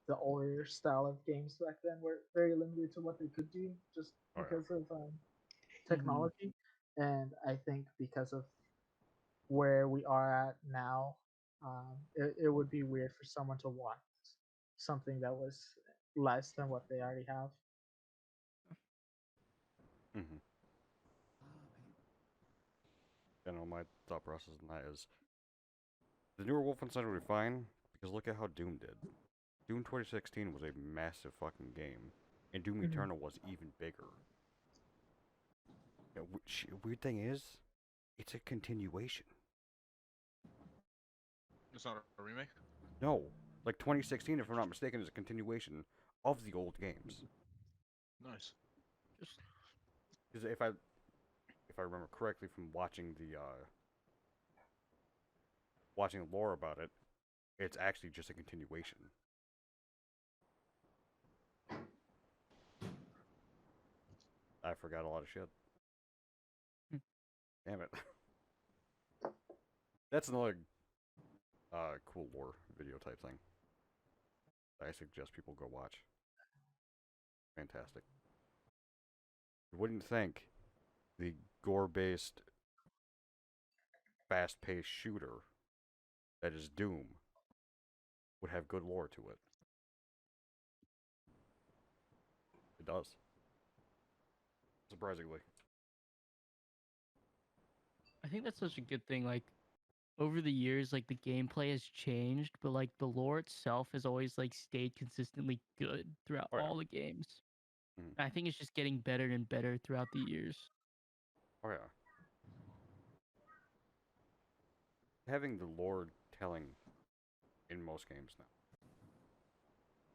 the older style of games back then were very limited to what they could do just Oh yeah. because of Mm-hmm. technology, and I think because of where we are at now, it would be weird for someone to want something that was less than what they already have. Mm-hmm. You know, my thought process on that is the newer Wolfenstein would be fine because look at how Doom did. Doom 2016 was a massive fucking game, and Doom Mhm. Eternal was even bigger. Yeah, weird thing is, it's a continuation. It's not a remake. No, like 2016, if I'm not mistaken, is a continuation of the old games. Nice. Just Because if I remember correctly from watching lore about it, it's actually just a continuation. I forgot a lot of shit. Hmm. Damn it. That's another cool lore video type thing. I suggest people go watch. Fantastic. You wouldn't think the gore-based, fast-paced shooter that is Doom would have good lore to it. It does. Surprisingly. I think that's such a good thing. Like over the years, like the gameplay has changed, but like the lore itself has always like stayed consistently good throughout Oh yeah. all the games. Mhm. I think it's just getting better and better throughout the years. Oh yeah. Having the lore telling in most games now.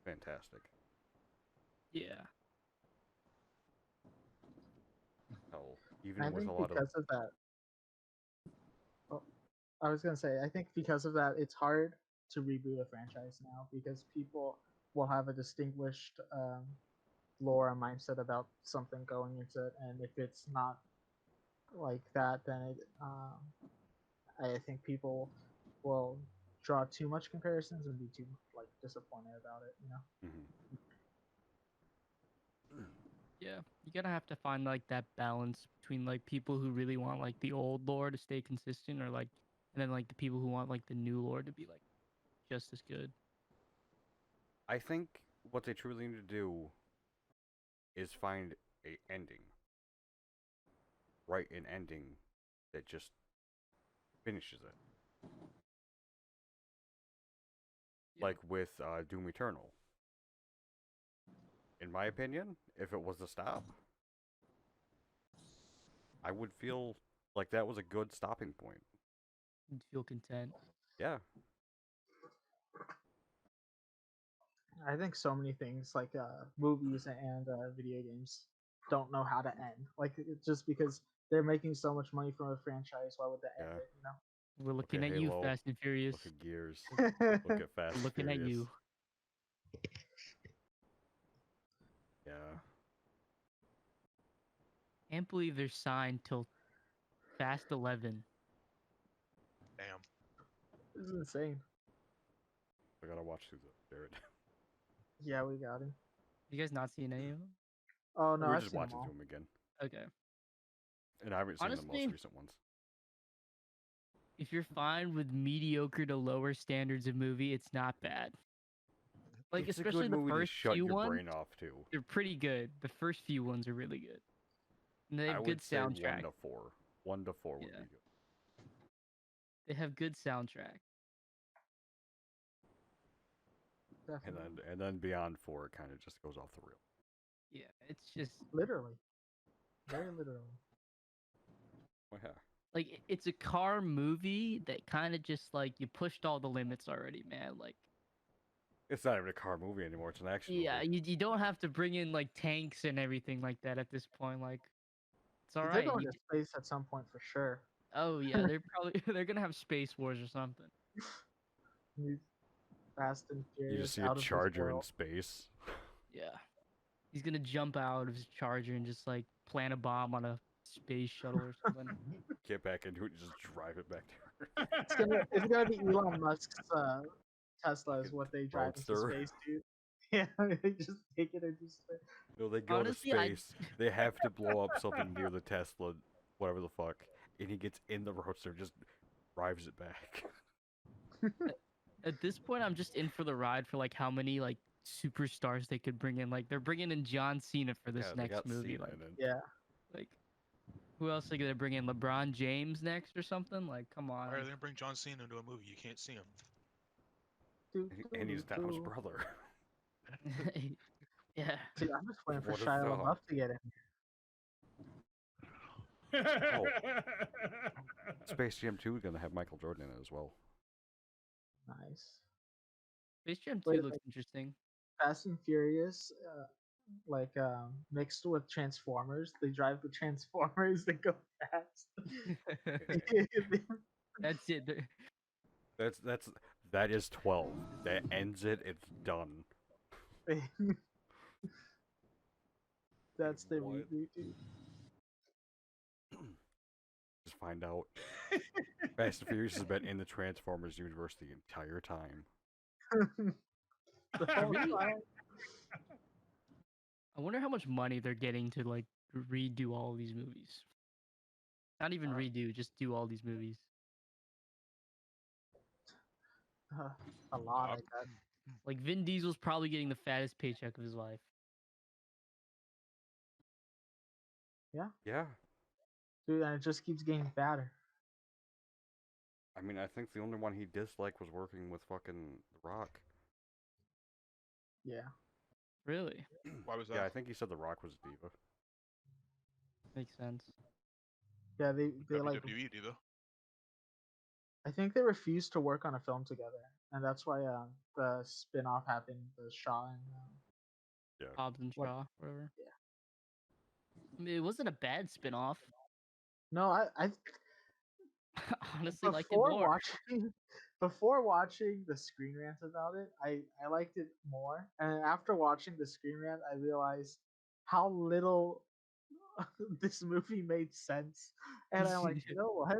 Fantastic. Yeah. Hell, And I even with a think lot of because of that, oh, I was gonna say, I think because of that, it's hard to reboot a franchise now because people will have a distinguished lore and mindset about something going into it, and if it's not like that, then I think people will draw too much comparisons and be too like disappointed about it. Mm-hmm. Yeah, you gotta have to find like that balance between like people who really want like the old lore to stay consistent, or like, and then like the people who want like the new lore to be like just as good. I think what they truly need to do is find a ending. Write an ending that just finishes it. Yeah. Like with Doom Eternal. In my opinion, if it was to stop, I would feel like that was a good stopping point. You'd feel content. Yeah. I think so many things like movies and video games don't know how to end. Like just because they're making so much money from a franchise, why would they end Yeah. it? You know. We're Look looking at at you, Halo. Fast and Furious. Look at Gears. Look at Fast We're and looking at Furious. you. Yeah. Can't believe they're signed till Fast 11. Damn. This is insane. I gotta watch through the Jared. Yeah, we got him. You guys not seen any of them? Oh no, We're I've just seen them watching all. through them again. Okay. And I haven't seen the Honestly, most recent ones. if you're fine with mediocre to lower standards of movie, it's not bad. Like It's a especially good the movie to first shut few your ones, brain off to. they're pretty good. The first few ones are really good. And they I have would good say soundtrack. 1 to 4. 1 to 4 would Yeah. be good. They have good soundtrack. Definitely. And then beyond 4, it kind of just goes off the rail. Yeah, it's just Literally. Very literally. Well, yeah. like it's a car movie that kind of just like you pushed all the limits already, man. Like It's not even a car movie anymore. It's an action yeah, movie. you don't have to bring in like tanks and everything like that at this point. Like it's all They're right. going to space at some point for sure. Oh yeah, they're probably they're gonna have space wars or something. New Fast and You just Furious see a out of this charger in world. space. Yeah, he's gonna jump out of his charger and just like plant a bomb on a space shuttle or something. Get back into it and just drive it back to Earth. It's gonna be Elon Musk's Tesla is Fucking what they drive into roadster. space, dude. Yeah, they just take it into space. No, they go Honestly, to space. They have to blow up something near the Tesla, whatever the fuck. And he gets in the roadster, just drives it back. At this point, I'm just in for the ride for like how many like superstars they could bring in. Like they're bringing in John Cena for this Yeah, they next got movie. Cena Like, in it. Yeah. like who else are they gonna bring in? LeBron James next or something? Like, come on. Why are they gonna bring John Cena into a movie? You can't see him. And he's Dom's brother. Yeah. Dude, I'm just waiting for What a Shia thought. LaBeouf to get in. Oh. Space Jam 2 is going to have Michael Jordan in it as well. Nice. Space Jam 2 Wait, looks like- interesting. Fast and Furious, mixed with Transformers. They drive the Transformers. They go fast. That's it. That is 12. That ends it. It's done. That's the What? reboot, dude. Just find out. Fast and Furious has been in the Transformers universe the entire time. The whole Really? time. I wonder how much money they're getting to like redo all these movies. Not even redo, just do all these movies. A lot, I bet. Like Vin Diesel's probably getting the fattest paycheck of his life. Yeah. Dude, and it just keeps getting fatter. I mean, I think the only one he disliked was working with fucking The Rock. Yeah. Really? Why was that? Yeah, I think he said The Rock was a diva. Makes sense. Yeah, they like WWE do though. I think they refused to work on a film together, and that's why the spin-off happened, the Shaw and Hobbs and What- Shaw, whatever. yeah. I mean, it wasn't a bad spin-off. No, I Honestly, liked it before more. watching before watching the Screen Rant about it, I liked it more. And after watching the Screen Rant, I realized how little this movie made sense. And I'm like, you know what?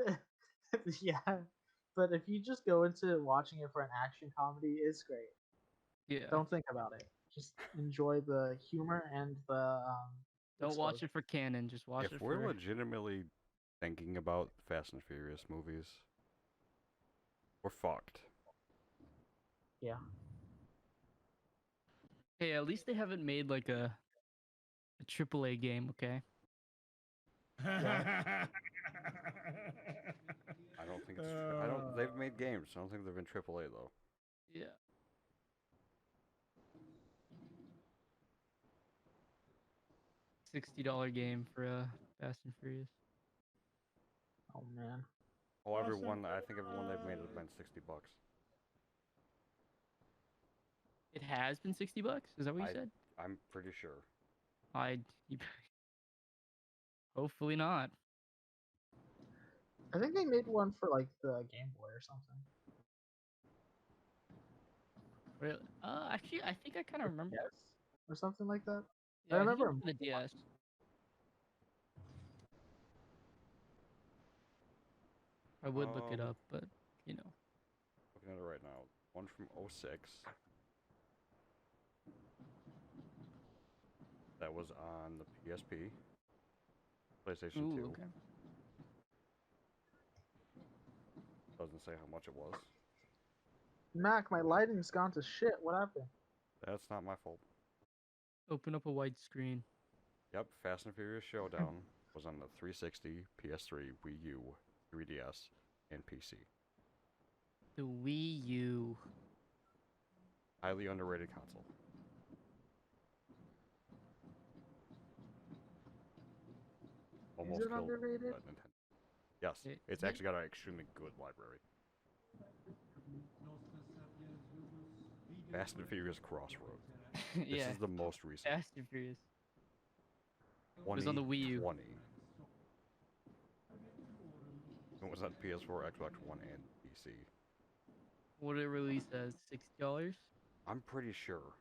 Yeah. But if you just go into watching it for an action comedy, it's great. Yeah. Don't think about it. Just enjoy the humor and the Don't watch explosion. it for canon. Just watch If it we're for. legitimately thinking about Fast and Furious movies, we're fucked. Yeah. Hey, at least they haven't made like a AAA game, okay? I don't think it's. I don't. They've made games. I don't think they've been AAA though. Yeah. $60 game for Fast and Furious. Oh man. Oh, Awesome. everyone. I think everyone they've made has been $60. It has been $60? Is that what you said? I'm pretty sure. You- Hopefully not. I think they made one for like the Game Boy or something. Really? Actually, I think I kind of remember. Yes. Or something like that. Yeah, I I think it remember was for the DS. I would look it up, but you know. Looking at it right now. One from 06. That was on the PSP. PlayStation Ooh, 2. okay. Doesn't say how much it was. Mac, my lighting's gone to shit. What happened? That's not my fault. Open up a wide screen. Yep, Fast and Furious Showdown was on the 360, PS3, Wii U, 3DS, and PC. The Wii U. Highly underrated console. Almost Is it killed underrated? Nintendo. Yes, it's actually got an extremely good library. Fast and Furious Crossroads. Yeah. This is the most recent. Fast and Furious. 2020. was on the Wii U. It was on PS4, Xbox One, and PC. What did it release as? $60? I'm pretty sure.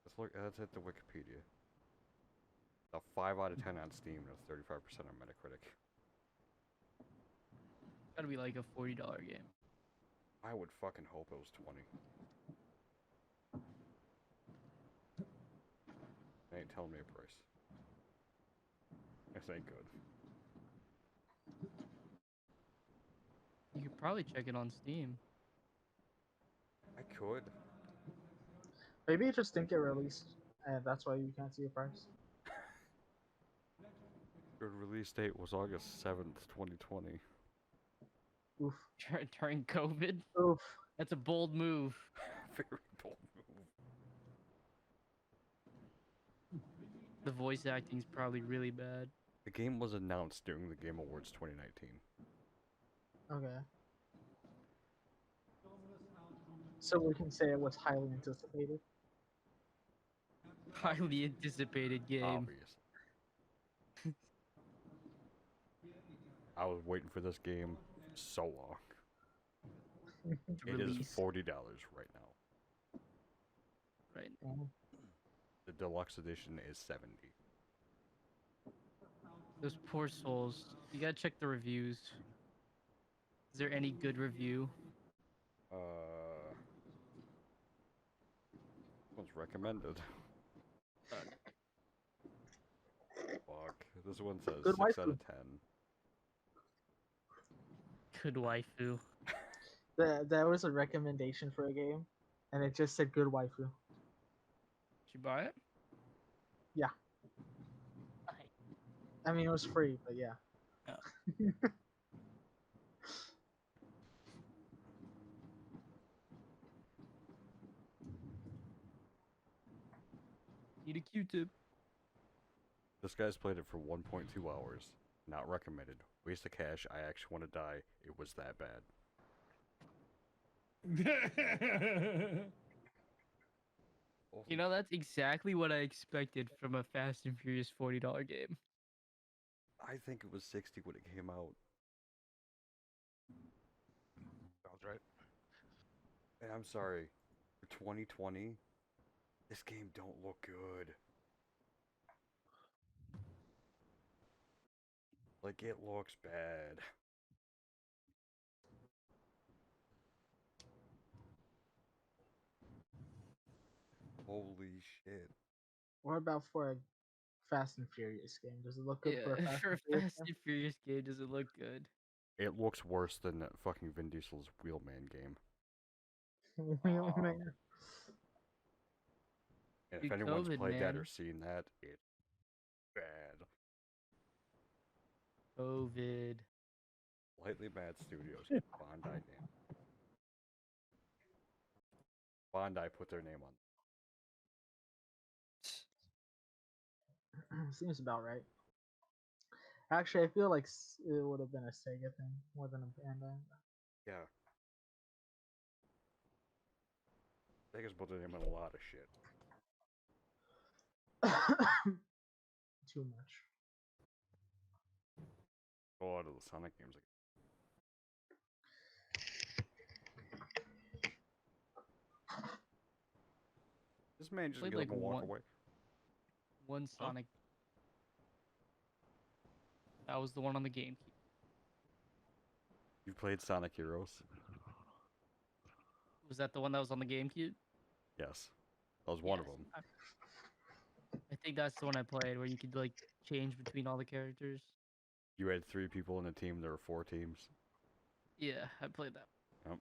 Let's look. Let's hit the Wikipedia. A 5 out of 10 on Steam and a 35% on Metacritic. Gotta be like a $40 game. I would fucking hope it was 20. They ain't telling me a price. This ain't good. You could probably check it on Steam. I could. Maybe it just didn't get released, and that's why you can't see a price. Your release date was August 7th, 2020. Oof. During COVID? Oof. That's a bold move. Very bold move. The voice acting's probably really bad. The game was announced during the Game Awards 2019. Okay. So we can say it was highly anticipated. Highly anticipated game. Obvious. I was waiting for this game so long. It is Release. $40 right now. Right. The deluxe edition is $70. Those poor souls. You gotta check the reviews. Is there any good review? This one's recommended. Fuck. This one says Good 6 out waifu. of 10. Good waifu. There was a recommendation for a game, and it just said good waifu. Did you buy it? Yeah. I mean, it was free, but yeah. Oh. Need a Q-tip. This guy's played it for 1.2 hours. Not recommended. Waste of cash. I actually want to die. It was that bad. You know, that's exactly what I expected from a Fast and Furious $40 game. I think it was 60 when it came out. Sounds right. And I'm sorry, for 2020, this game don't look good. Like, it looks bad. Holy shit. What about for a Fast and Furious game? Does it look good for a Yeah, Fast for a and Furious Fast and Furious game, does it look good? It looks worse than that fucking Vin Diesel's Wheelman game. game? Um, Man. And if Dude, anyone's COVID, played that or man. seen that, it's bad. COVID. Slightly Mad Studios get Bondi name. Bondi put their name on. Seems about right. Actually, I feel like it would have been a Sega thing more than a Bandai. Yeah. Sega's put their name on a lot of shit. Too much. A lot of the Sonic games. This man just Played get up like and walk away. one Huh? Sonic. That was the one on the GameCube. You played Sonic Heroes? Was that the one that was on the GameCube? Yes. That was one of Yes, them. I think that's the one I played where you could like change between all the characters. You had 3 people in a team, there were 4 teams. Yeah, I played that. Yep.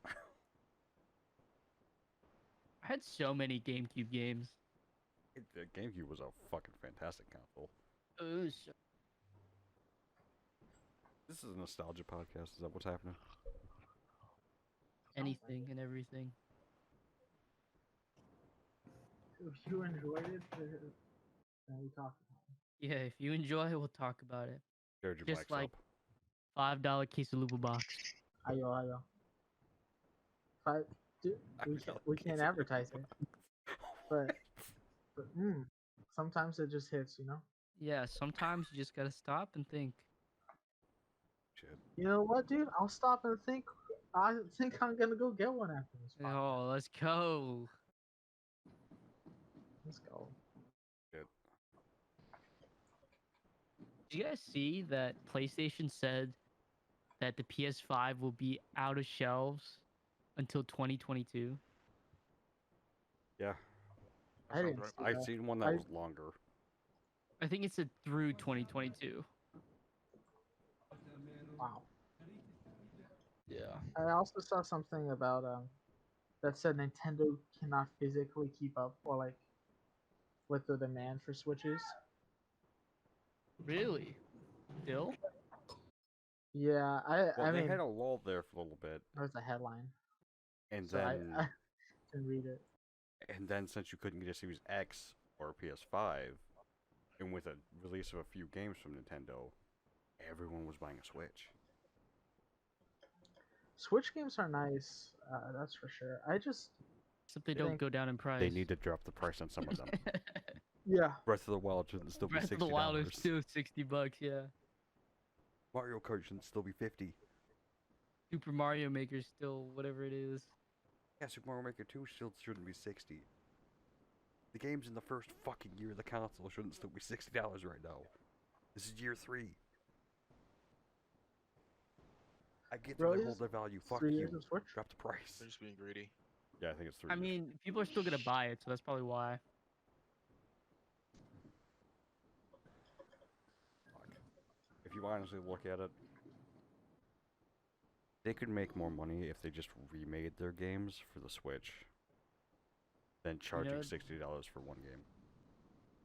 I had so many GameCube games. The GameCube was a fucking fantastic console. It was so- This is a nostalgia podcast, is that what's happening? anything and everything. If you enjoyed it, then we talk about Yeah, if you enjoy it, we'll talk about it. Shared your Just mics like up. $5 quesalupa box. it. Ayo. But dude, we can't advertise it. But sometimes it just hits, you know. Yeah, sometimes you just gotta stop and think. Shit. You know what, dude? I'll stop and think. I think I'm gonna go get one after this. podcast. Oh, let's go. Let's go. Shit. Did you guys see that PlayStation said that the PS5 will be out of shelves until 2022? Yeah. That I sounds didn't right. see I'd that. seen one that I- was longer. I think it said through 2022. Wow. Yeah. I also saw something about that said Nintendo cannot physically keep up or like with the demand for Switches. Really? Still? Yeah, Well, I they mean, had a lull there for a little bit, there was a headline, and so then I can read it. since you couldn't get a Series X or a PS5, and with a release of a few games from Nintendo, everyone was buying a Switch. Switch games are nice, that's for sure. I just Except they I don't think go down in price. They need to drop the price on some of them. yeah. Breath of the Wild shouldn't still be Breath $60. of the Wild is still $60, yeah. Mario Kart shouldn't still be 50. Super Mario Maker still whatever it is. Yeah, Super Mario Maker 2 still shouldn't be 60. The games in the first fucking year of the console shouldn't still be $60 right now. This is year 3. I get that they Really? hold their value. Fuck 3 you. years of Switch? Drop the price. They're just being greedy. Yeah, I think it's 3 I years. mean, people are still gonna buy it, so that's probably why. Fuck. If you honestly look at it, they could make more money if they just remade their games for the Switch than charging know, $60 for one game.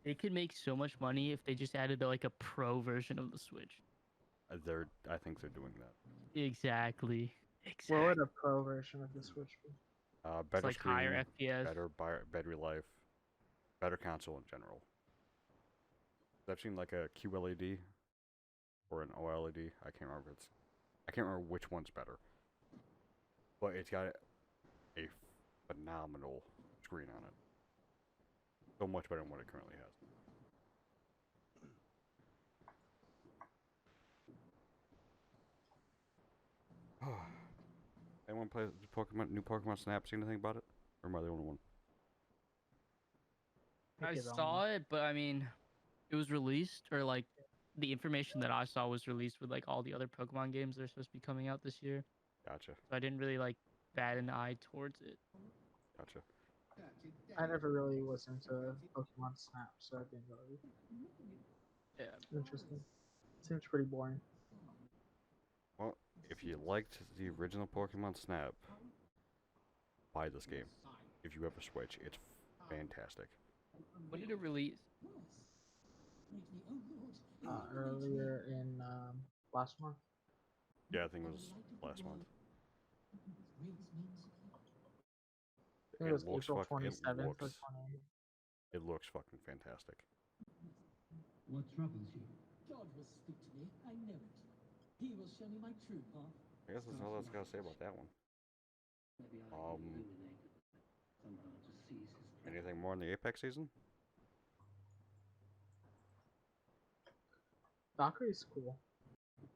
They could make so much money if they just added like a pro version of the Switch. I think they're doing that. Exactly. What would a pro version of the Switch be? It's Better like screen, higher FPS. better battery life, better console in general. I've seen like a QLED or an OLED. I can't remember which one's better. But it's got a phenomenal screen on it. So much better than what it currently has. Anyone play the new Pokemon Snap? See anything about it? Or am I the only one? Pick I it on. saw it, but I mean, it was released, or like the information that I saw was released with like all the other Pokemon games that are supposed to be coming out this year. Gotcha. So I didn't really like bat an eye towards it. Gotcha. I never really was into Pokemon Snap, so I didn't really. Yeah. Interesting. Seems pretty boring. Well, if you liked the original Pokemon Snap, buy this game. If you have a Switch, it's fantastic. When did it release? Earlier in last month. Yeah, I think it was last month. I think it was looks April fuck- 27th or 28th. It looks fucking fantastic. What troubles you? God will speak to me. I know it. He will show me my true path. I guess that's all that's got to say about that one. Maybe I illuminated somehow to seize his prey. Anything more in the Apex season? Valkyrie's cool.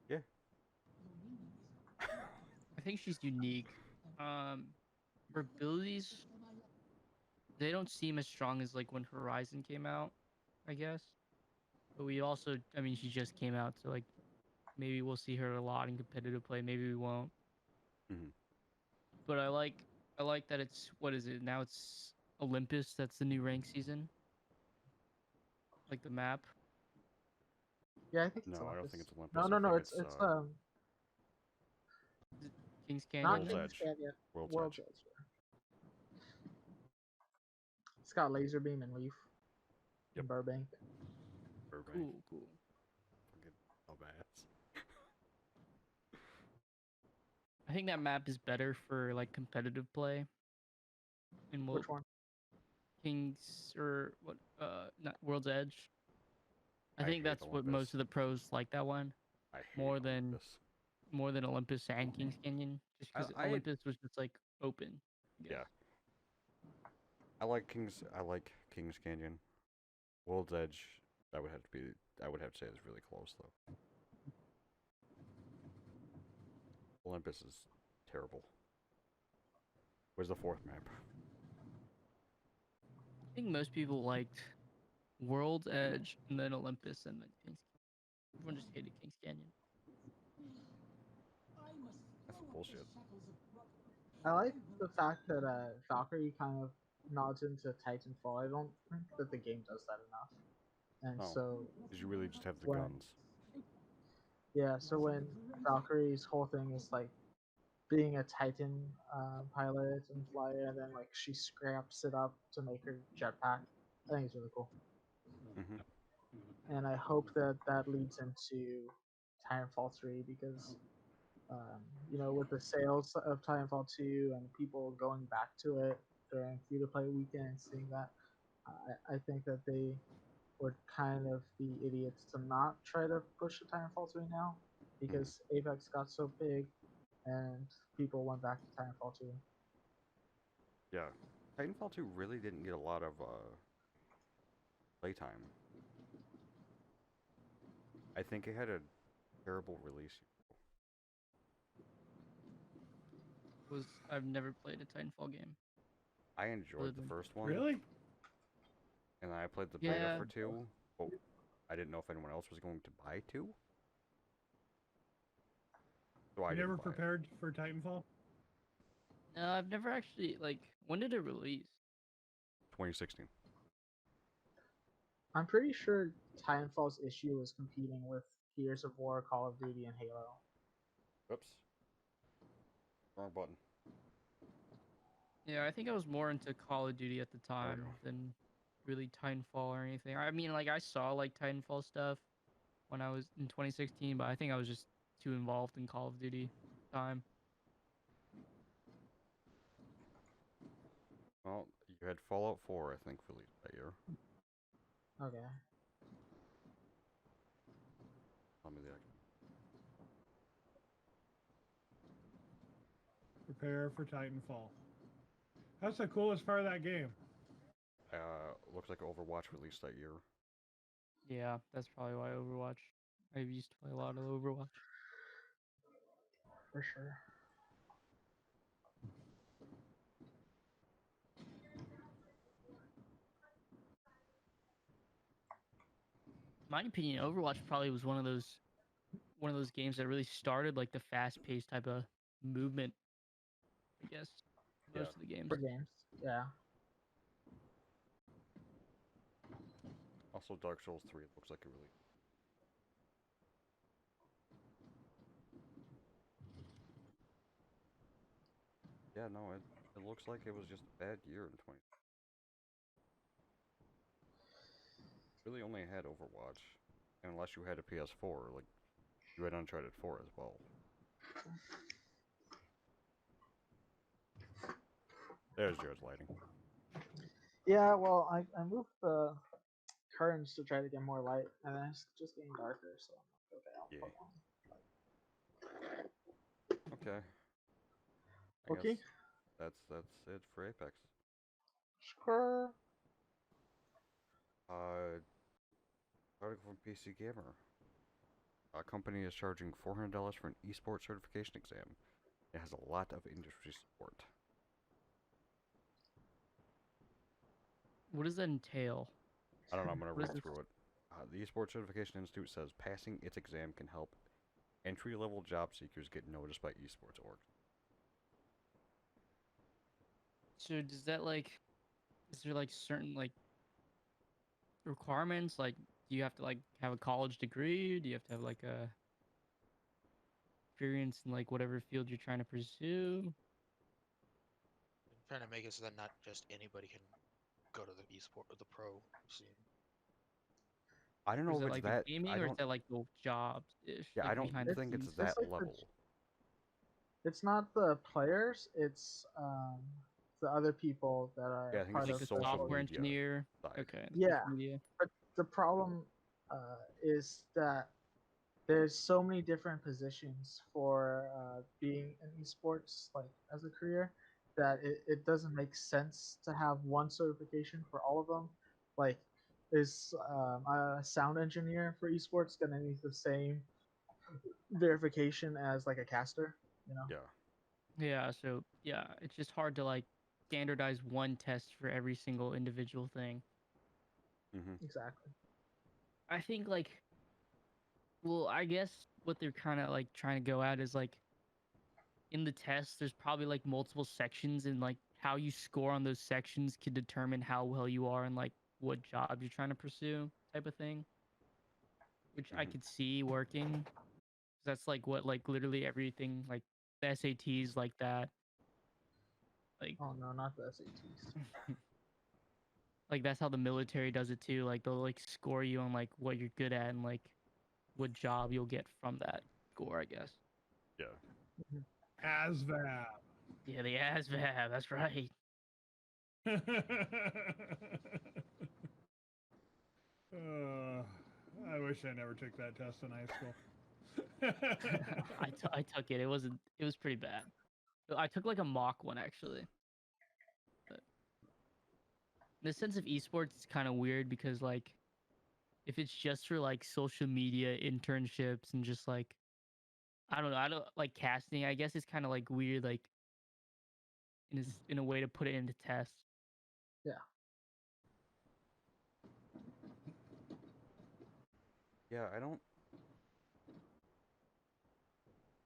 Yeah. I think she's unique. Her abilities, they don't seem as strong as like when Horizon came out, I guess. But we also, I mean, she just came out, so like maybe we'll see her a lot in competitive play. Maybe we won't. Mhm. But I like that it's, what is it now? It's Olympus. That's the new rank season. Like the map. Yeah, I think it's No, I don't Olympus. think it's Olympus. No, I no, no. think It's King's not Canyon. World's King's Edge. Canyon. World's World's Edge. Edge. It's got laser beam and leaf. Yep. In Burbank. Burbank. Cool. Fucking dumbass. I think that map is better for like competitive play. And Which one? King's, or what? Not World's Edge. I think hate that's what Olympus. most of the pros like that one I hate more than Olympus. Olympus and King's Canyon, just because I- Olympus was just like open. I guess. Yeah. I like King's Canyon. World's Edge, I would have to say is really close though. Olympus is terrible. Where's the fourth map? I think most people liked World's Edge and then Olympus and then King's. Everyone just hated King's Canyon. That's some bullshit. I like the fact that Valkyrie kind of nods into Titanfall. I don't think that the game does that enough. And Oh. so Because you really just have the When- guns. yeah, so when Valkyrie's whole thing is like being a Titan pilot and flyer, and then like she scraps it up to make her jetpack, I think it's really cool. hmm And I hope that that leads into Titanfall 3 because, you know, with the sales of Titanfall 2 and people going back to it during free to play weekend and seeing that, I think that they would kind of be idiots to not try to push the Titanfall 3 now because Apex got so big and people went back to Titanfall 2. Yeah. Titanfall 2 really didn't get a lot of playtime. I think it had a terrible release. I've never played a Titanfall game. I enjoyed the than- first one. Really? And I played the beta Yeah. for 2. But I didn't know if anyone else was going to buy 2. So I You didn't never buy it. prepared for Titanfall? No, I've never actually like. When did it release? 2016. I'm pretty sure Titanfall's issue was competing with Gears of War, Call of Duty, and Halo. Oops. Wrong button. Yeah, I think I was more into Call of Duty at the time go. than really Titanfall or anything. I mean, like I saw like Titanfall stuff when I was in 2016, but I think I was just too involved in Call of Duty at the time. Well, you had Fallout 4, I think, released that year. Okay. Tell me that. Prepare for Titanfall. That's the coolest part of that game. Looks like Overwatch released that year. Yeah, that's probably why Overwatch. I used to play a lot of Overwatch. For sure. my opinion, Overwatch probably was one of those games that really started like the fast-paced type of movement. I guess Yeah. most of the games. For games, yeah. Also, Dark Souls 3 looks like it really. Yeah, no, it looks like it was just a bad year in 20. Really only had Overwatch, unless you had a PS4, like you had Uncharted 4 as well. There's Jared's lighting. Yeah, well, I moved the curtains to try to get more light, and then it's just getting darker. So I'm like, okay, I'll put on. Okay. I Okay. guess that's it for Apex. Sure. Article from PC Gamer. A company is charging $400 for an Esports Certification exam. It has a lot of industry support. What does that entail? I don't know, I'm going to What is read this? through it. The Esports Certification Institute says passing its exam can help entry-level job seekers get noticed by esports orgs. So does that like, is there like certain like requirements? Like, do you have to like have a college degree? Do you have to have like a experience in like whatever field you're trying to pursue? I'm trying to make it so that not just anybody can go to the esport or the pro scene. I don't Or know is if that it's like the that. gaming, I or is don't. that like the jobs ish, Yeah, I like don't behind the think it's scenes? that like level. it's not the players. It's the other people that Yeah, are I think It's it's part like of the the social software media engineer. side. Okay, the Yeah, social media. but the problem is that there's so many different positions for being an esports like as a career that it doesn't make sense to have one certification for all of them. Like, is a sound engineer for esports gonna need the same verification as like a caster? You know? Yeah. Yeah, so yeah, it's just hard to like standardize one test for every single individual thing. Mm-hmm. Exactly. I think like, well, I guess what they're kind of like trying to go at is like in the test, there's probably like multiple sections, and like how you score on those sections can determine how well you are and like what job you're trying to pursue, type of thing. Which I Mhm. could see working. That's like what like literally everything like the SATs like that. Like Oh no, not the SATs. like that's how the military does it too. Like they'll like score you on like what you're good at and like what job you'll get from that score, I guess. Yeah. ASVAB. Yeah, the ASVAB, that's right. I wish I never took that test in high school. I took it. It was pretty bad. I took like a mock one actually. But in the sense of esports, it's kind of weird because like if it's just for like social media internships and just like I don't like casting. I guess it's kind of like weird, like in a way to put it into tests. Yeah. Yeah, I don't.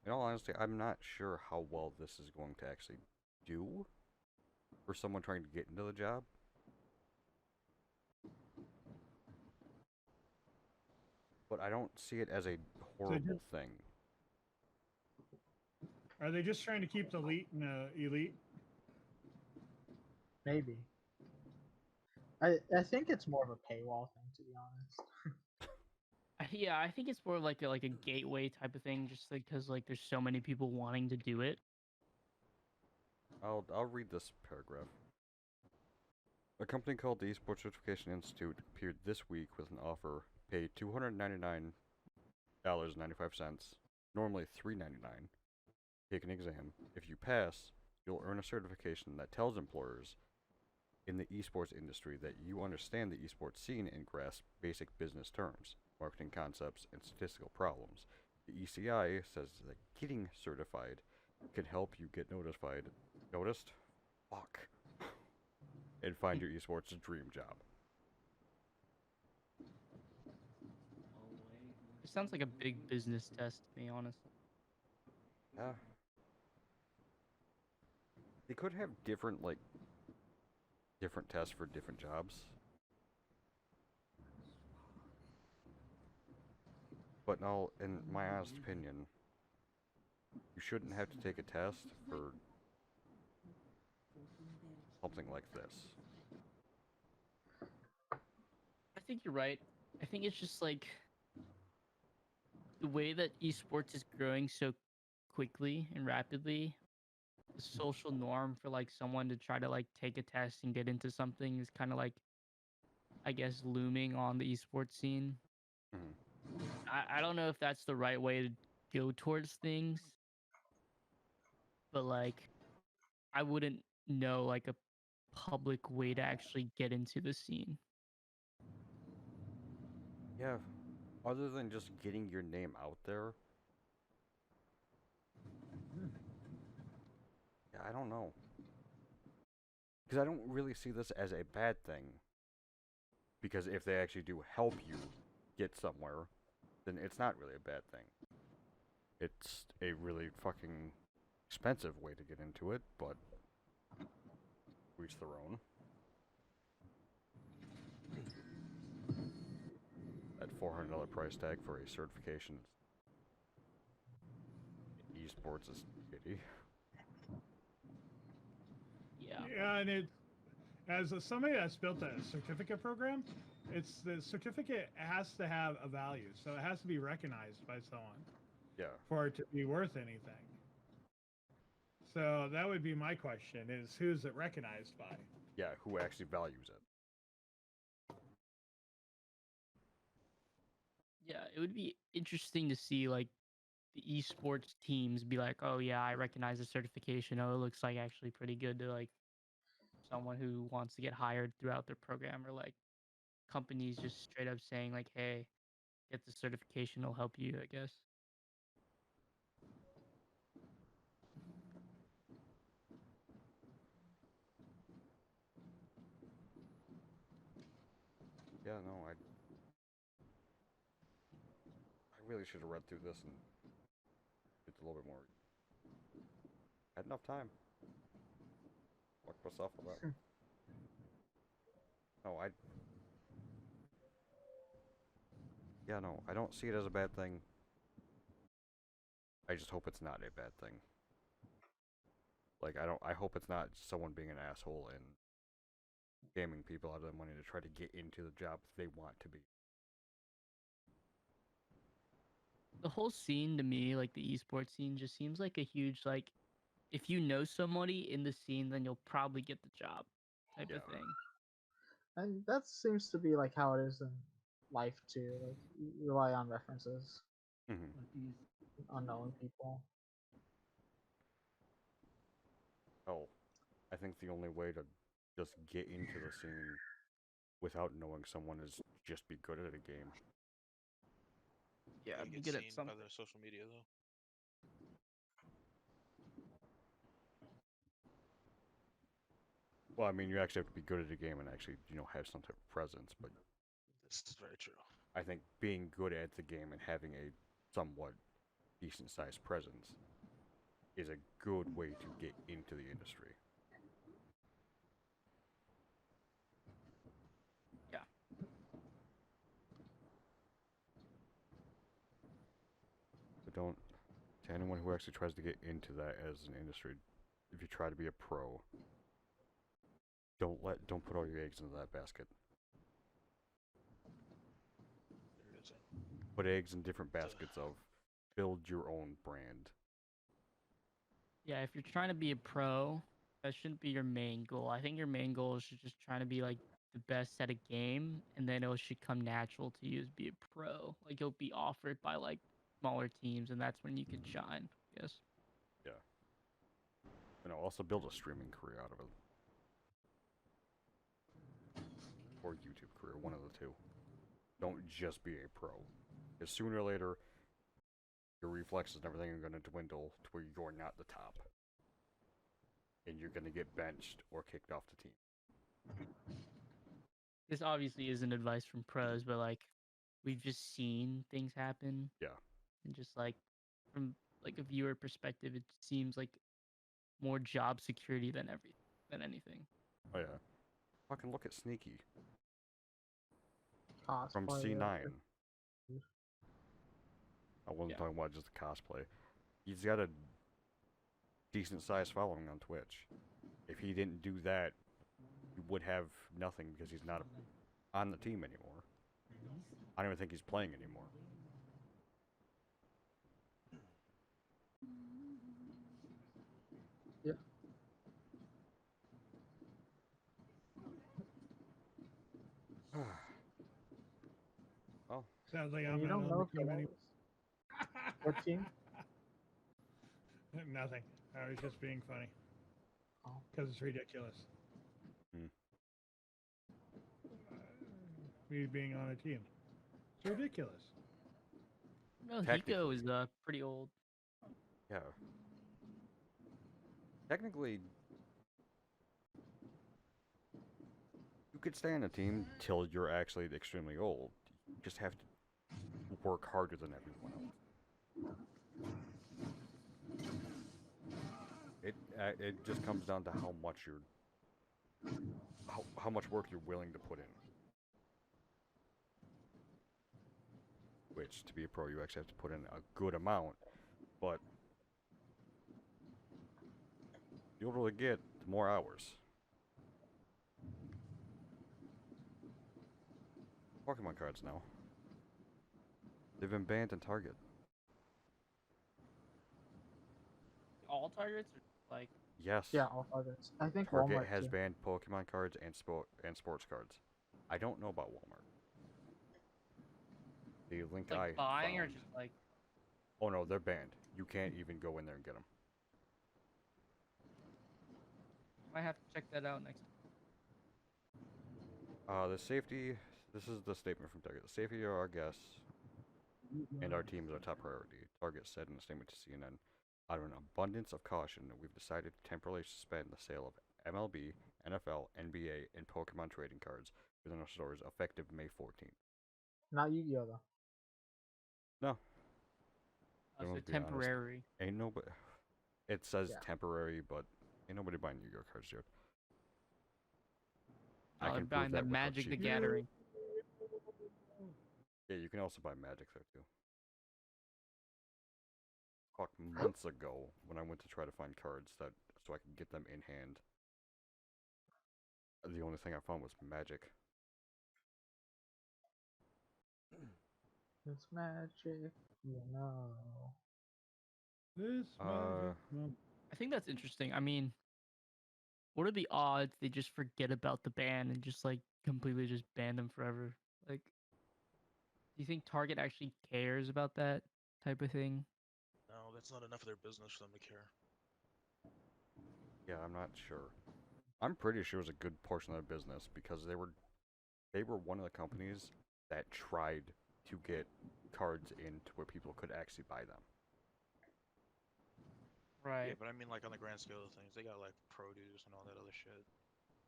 In all honesty, I'm not sure how well this is going to actually do for someone trying to get into the job. But I don't see it as a horrible thing. Are they just trying to keep the elite in elite? Maybe. I think it's more of a paywall thing, to be honest. Yeah, I think it's more like a gateway type of thing, just like because like there's so many people wanting to do it. I'll read this paragraph. A company called the Esports Certification Institute appeared this week with an offer: pay $299.95, normally $399. Take an exam. If you pass, you'll earn a certification that tells employers in the esports industry that you understand the esports scene and grasp basic business terms, marketing concepts, and statistical problems. The ECI says that getting certified can help you get noticed, and find your esports dream job. sounds like a big business test to me, honestly. Yeah. They could have different tests for different jobs. But no, in my honest opinion, you shouldn't have to take a test for something like this. I think you're right. I think it's just like the way that esports is growing so quickly and rapidly. The social norm for like someone to try to like take a test and get into something is kind of like, I guess, looming on the esports scene. Mhm. I don't know if that's the right way to go towards things, but like I wouldn't know like a public way to actually get into the scene. Yeah, other than just getting your name out there. Yeah, I don't know. Because I don't really see this as a bad thing. Because if they actually do help you get somewhere, then it's not really a bad thing. It's a really fucking expensive way to get into it, but each their own. That $400 price tag for a certification in esports is shitty. Yeah. Yeah, and it as somebody that's built a certificate program, it's the certificate has to have a value, so it has to be recognized by someone Yeah. for it to be worth anything. So that would be my question: is who's it recognized by? Yeah, who actually values it? Yeah, it would be interesting to see like the esports teams be like, "Oh yeah, I recognize the certification. Oh, it looks like actually pretty good to like someone who wants to get hired throughout their program," or like companies just straight up saying like, "Hey, get the certification, it'll help you," I guess. Yeah, no, I really should have read through this and get a little bit more. Had enough time. Fuck myself about. No, yeah, no, I don't see it as a bad thing. I just hope it's not a bad thing. Like, I hope it's not someone being an asshole and scamming people out of their money to try to get into the jobs they want to be. The whole scene to me, like the esports scene, just seems like a huge like, if you know somebody in the scene, then you'll probably get the job type Yeah. of thing. And that seems to be like how it is in life too. Like you rely on references, Mm-hmm. unknown people. Oh, I think the only way to just get into the scene without knowing someone is just be good at a game. Yeah, You be get good seen at by something. their social media though. Well, I mean, you actually have to be good at a game and actually, have some type of presence. But This is very true. I think being good at the game and having a somewhat decent-sized presence is a good way to get into the industry. Yeah. But to anyone who actually tries to get into that as an industry, if you try to be a pro, don't put all your eggs into that basket. There it is. Put eggs in different baskets of build your own brand. Yeah, if you're trying to be a pro, that shouldn't be your main goal. I think your main goal is just trying to be like the best at a game, and then it should come natural to you as be a pro. Like you'll be offered by like smaller teams, and that's when you can shine. Yes. Yeah. Also build a streaming career out of it. Or YouTube career, one of the two. Don't just be a pro. Because sooner or later, your reflexes and everything are going to dwindle to where you're not the top. And you're going to get benched or kicked off the team. This obviously isn't advice from pros, but like we've just seen things happen. Yeah. And just like from like a viewer perspective, it seems like more job security than anything. Oh yeah. Fucking look at Sneaky Cosplay. from C9. Dude. I wasn't Yeah. talking about just the cosplay. He's got a decent sized following on Twitch. If he didn't do that, he would have nothing because he's not on the team anymore. I don't even think he's playing anymore. Yeah. Oh, Sounds like And I'm you not don't on know the if he club knows. anymore. What team? Nothing. I was just being funny. Oh. Because it's ridiculous. Hmm. Me being on a team. It's ridiculous. No, Hiko Technically. is pretty old. yeah. Technically, you could stay on a team till you're actually extremely old. You just have to work harder than everyone else. It just comes down to how much how much work you're willing to put in. Which, to be a pro, you actually have to put in a good amount, but the older you get, the more hours. Pokemon cards now. They've been banned in Target. All targets are like Yes. Yeah, all targets. I think Target Walmart has too. banned Pokemon cards and sports cards. I don't know about Walmart. The link I like buying or found. just like Oh no, they're banned. You can't even go in there and get them. might have to check that out next. The safety. This is the statement from Target. The safety of our guests and our team is our top priority. Target said in a statement to CNN, out of an abundance of caution, we've decided to temporarily suspend the sale of MLB, NFL, NBA, and Pokemon trading cards within our stores effective May 14th. Not Yu-Gi-Oh though. No. So Let's be honest. temporary. Ain't nobody. It says Yeah. temporary, but ain't nobody buying Yu-Gi-Oh cards, dude. I Oh, can buying prove the that with a Magic the cheat. Gathering. Yeah, you can also buy Magic there too. Fuck, months ago when I went to try to find cards so I could get them in hand, the only thing I found was Magic. It's magic, you know. This magic moment. I think that's interesting. I mean, what are the odds they just forget about the ban and just like completely just ban them forever? Like, do you think Target actually cares about that type of thing? No, that's not enough of their business for them to care. Yeah, I'm not sure. I'm pretty sure it was a good portion of their business because they were one of the companies that tried to get cards into where people could actually buy them. Right. Yeah, but I mean, like on the grand scale of things, they got like produce and all that other shit.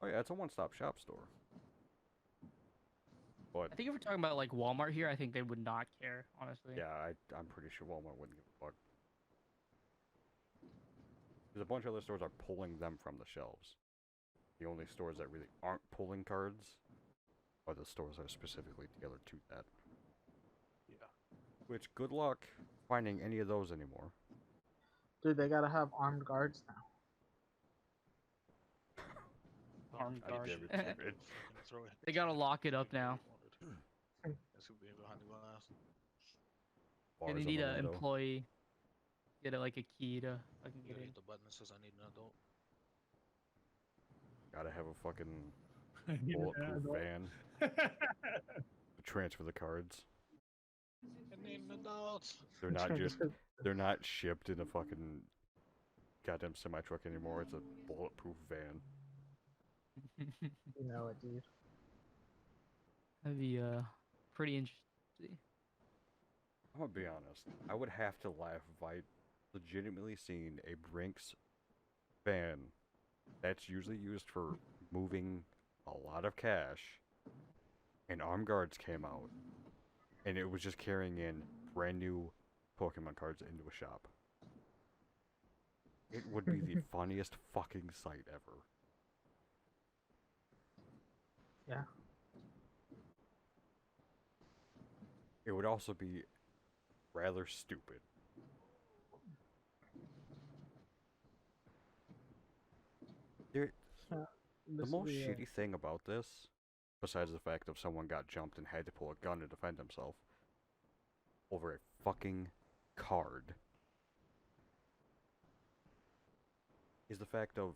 Oh yeah, it's a one-stop shop store. But I think if we're talking about like Walmart here, I think they would not care, honestly. yeah, I'm pretty sure Walmart wouldn't give a fuck. There's a bunch of other stores are pulling them from the shelves. The only stores that really aren't pulling cards are the stores that are specifically tailored to that. Yeah. Which, good luck finding any of those anymore. Dude, they gotta have armed guards now. Armed God guard. damn it, David. Fucking throw it. They gotta lock it up now. That's who be behind the glass. And they Bars on need the an window. employee. Get it like a key to fucking You get gotta in. hit the button that says I need an adult. Gotta have a fucking I need an bulletproof adult. van to transfer the cards. I need an adult. They're not shipped in a fucking goddamn semi-truck anymore. It's a bulletproof van. You know it, dude. That'd be pretty interesting. I'm gonna be honest. I would have to laugh if I legitimately seen a Brinks van that's usually used for moving a lot of cash, and armed guards came out and it was just carrying in brand new Pokemon cards into a shop. It would be the funniest fucking sight ever. Yeah. It would also be rather stupid. There, Yeah, the this would most be a- shitty thing about this, besides the fact of someone got jumped and had to pull a gun to defend himself, over a fucking card, is the fact of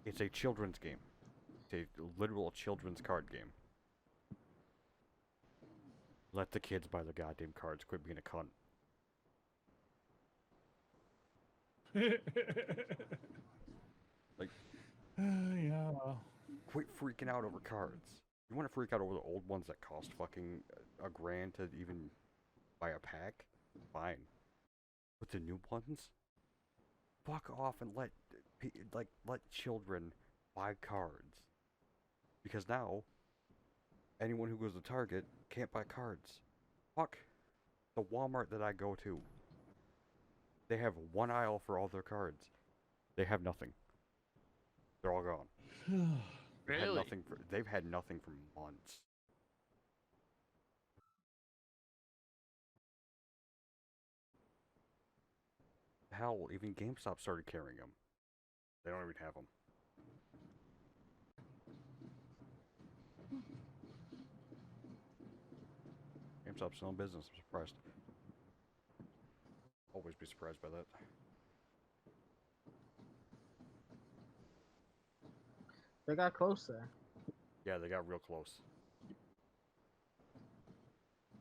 it's a children's game. It's a literal children's card game. Let the kids buy the goddamn cards. Quit being a cunt. Like, yeah. Well. quit freaking out over cards. You want to freak out over the old ones that cost fucking $1,000 to even buy a pack? Fine. But the new ones? Fuck off and let children buy cards. Because now, anyone who goes to Target can't buy cards. Fuck the Walmart that I go to. They have one aisle for all their cards. They have nothing. They're all gone. Really? They've had nothing for months. Hell, even GameStop started carrying them. They don't even have them. GameStop's still in business. I'm surprised. Always be surprised by that. They got close there. Yeah, they got real close.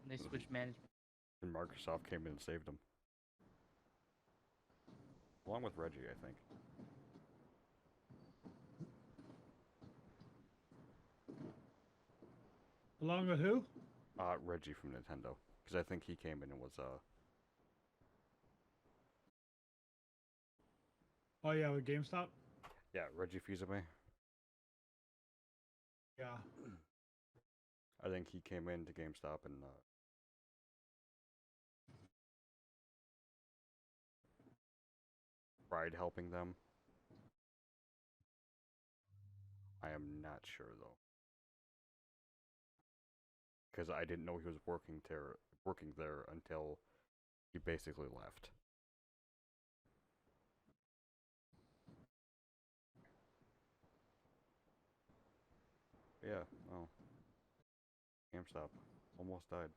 They switched management. And Microsoft came in and saved them. Along with Reggie, I think. Along with who? Reggie from Nintendo. Because I think he came in and was, Oh yeah, with GameStop. yeah, Reggie Fils-Aimé. Yeah. I think he came into GameStop and, tried helping them. I am not sure, though. Because I didn't know he was working there until he basically left. Yeah, oh. GameStop. Almost died.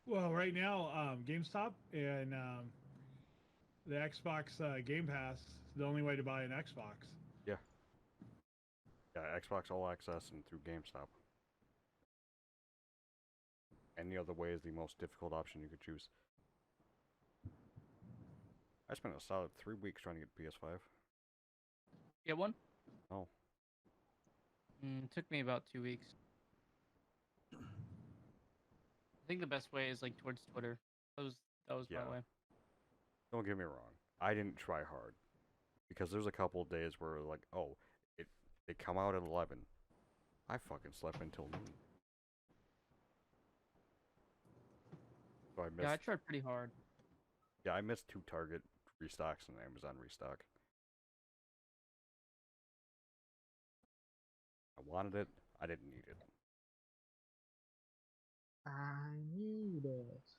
Well, right now, GameStop and the Xbox Game Pass is the only way to buy an Xbox. Yeah. Yeah, Xbox All Access and through GameStop. Any other way is the most difficult option you could choose. I spent a solid 3 weeks trying to get PS5. Get one? Oh. It took me about 2 weeks. I think the best way is like towards Twitter. That was Yeah. my way. Don't get me wrong. I didn't try hard. Because there's a couple of days where like, oh, they come out at 11. I fucking slept until noon. So I missed. Yeah, I tried pretty hard. Yeah, I missed 2 Target restocks and Amazon restock. I wanted it. I didn't need it. I need it.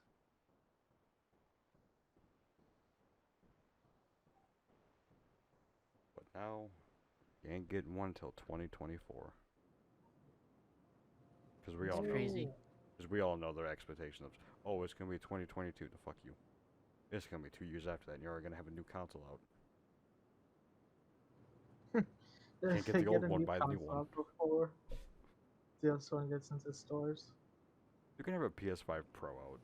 But now, you ain't getting one until 2024. Because we That's all know. crazy. Because we all know their expectation of, oh, it's gonna be 2022. To fuck you. It's gonna be 2 years after that, and you're already gonna have a new console out. Can't get the old one, buy the new one. Before the other one gets into stores. You can have a PS5 Pro out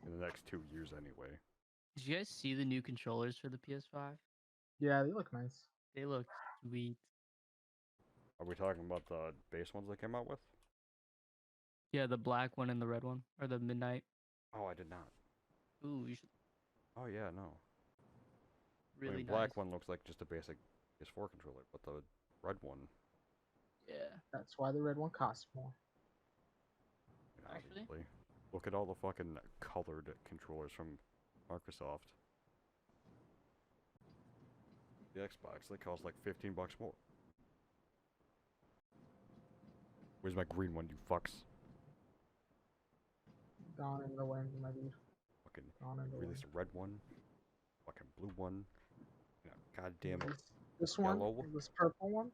in the next 2 years anyway. Did you guys see the new controllers for the PS5? Yeah, they look nice. They look sweet. Are we talking about the base ones they came out with? Yeah, the black one and the red one, or the midnight. Oh, I did not. Ooh, you should Oh yeah, no. I really mean, black nice. one looks like just a basic PS4 controller, but the red one, Yeah. That's why the red one costs more. Actually? obviously. Look at all the fucking colored controllers from Microsoft. The Xbox, they cost like $15 more. Where's my green one, you fucks? Gone in the wind, my dude. Fucking Gone in the wind. released a red one, fucking blue one, goddamn This one, yellow. this purple one.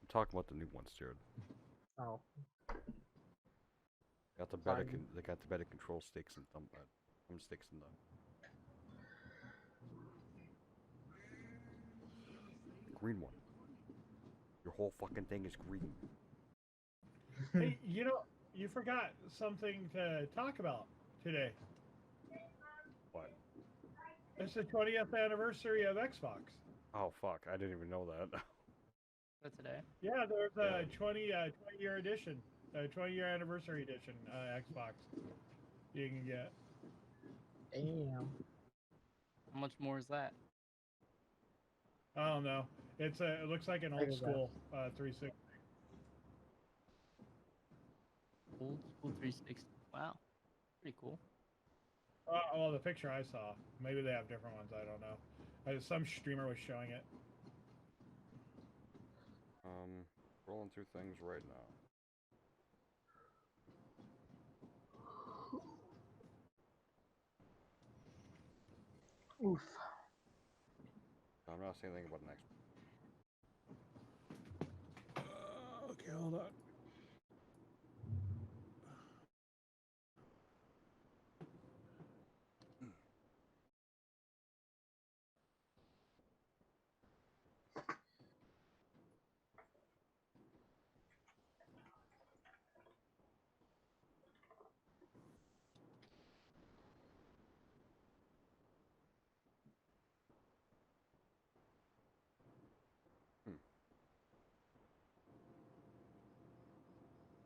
I'm talking about the new ones, Jared. Oh, Got the better Fine. they got the better control sticks and thumbsticks and the green one. Your whole fucking thing is green. Hey, you forgot something to talk about today. What? It's the 20th anniversary of Xbox. Oh fuck! I didn't even know that. That's today. Yeah, there's a Yeah. 20-year edition, a 20-year anniversary edition Xbox you can get. damn. How much more is that? I don't know. It looks like an I old get school 360. Old school 360. Wow. Pretty cool. Well, the picture I saw. Maybe they have different ones. I don't know. Some streamer was showing it. Rolling through things right now. Oof. I'm not saying anything about next. Okay, hold on.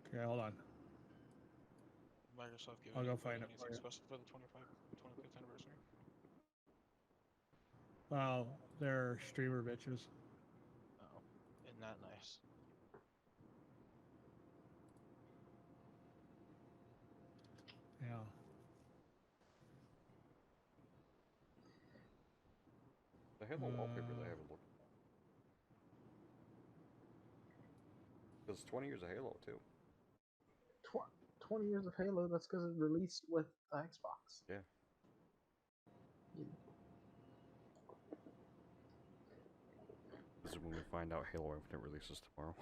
Okay, hold on. Microsoft giving I'll go anybody find it for anything you. special for the 25th anniversary? Wow, they're streamer bitches. Oh, isn't that nice? Yeah. The Halo wallpaper they haven't looked. Because 20 years of Halo too. 20 years of Halo. That's because it released with the Xbox. Yeah. Yeah. This is when we find out Halo Infinite releases tomorrow.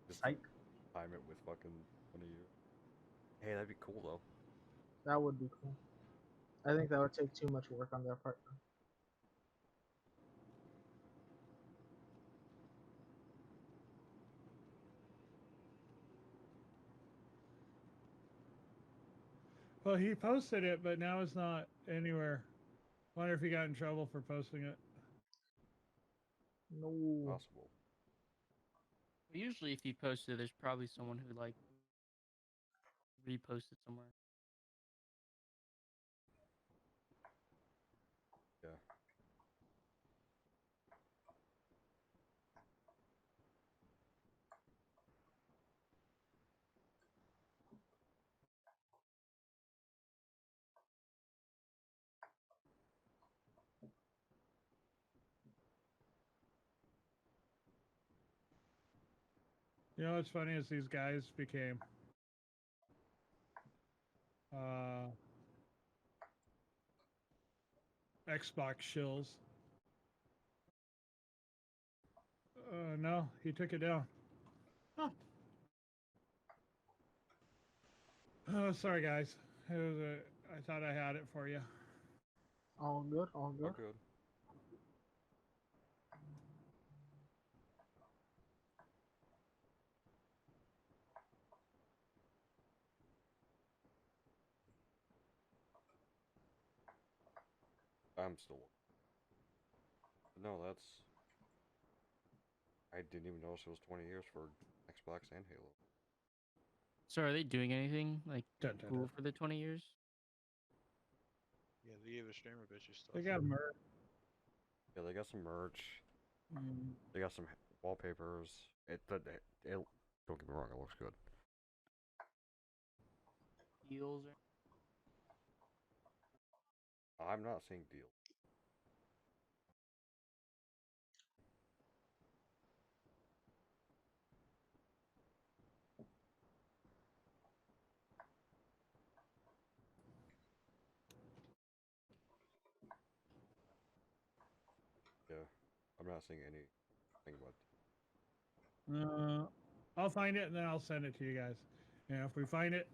Just Psych. time it with fucking 20 years. Hey, that'd be cool though. That would be cool. I think that would take too much work on their part. Though. Well, he posted it, but now it's not anywhere. Wonder if he got in trouble for posting it. No. Possible. Usually, if you post it, there's probably someone who like reposted somewhere. Yeah. You know what's funny is these guys became Xbox shills. No, he took it down. Huh. Oh, sorry guys. I thought I had it for you. All good. All good. Oh, good. I'm still. No, that's. I didn't even notice it was 20 years for Xbox and Halo. So are they doing anything like Dun, dun, cool dun. for the 20 years? Yeah, they gave a streamer bitchy stuff. They got merch. Yeah, they got some merch. Mm. They got some wallpapers. Don't get me wrong, it looks good. Deals or I'm not seeing deals. Yeah, I'm not seeing anything about. I'll find it and then I'll send it to you guys. And if we find it,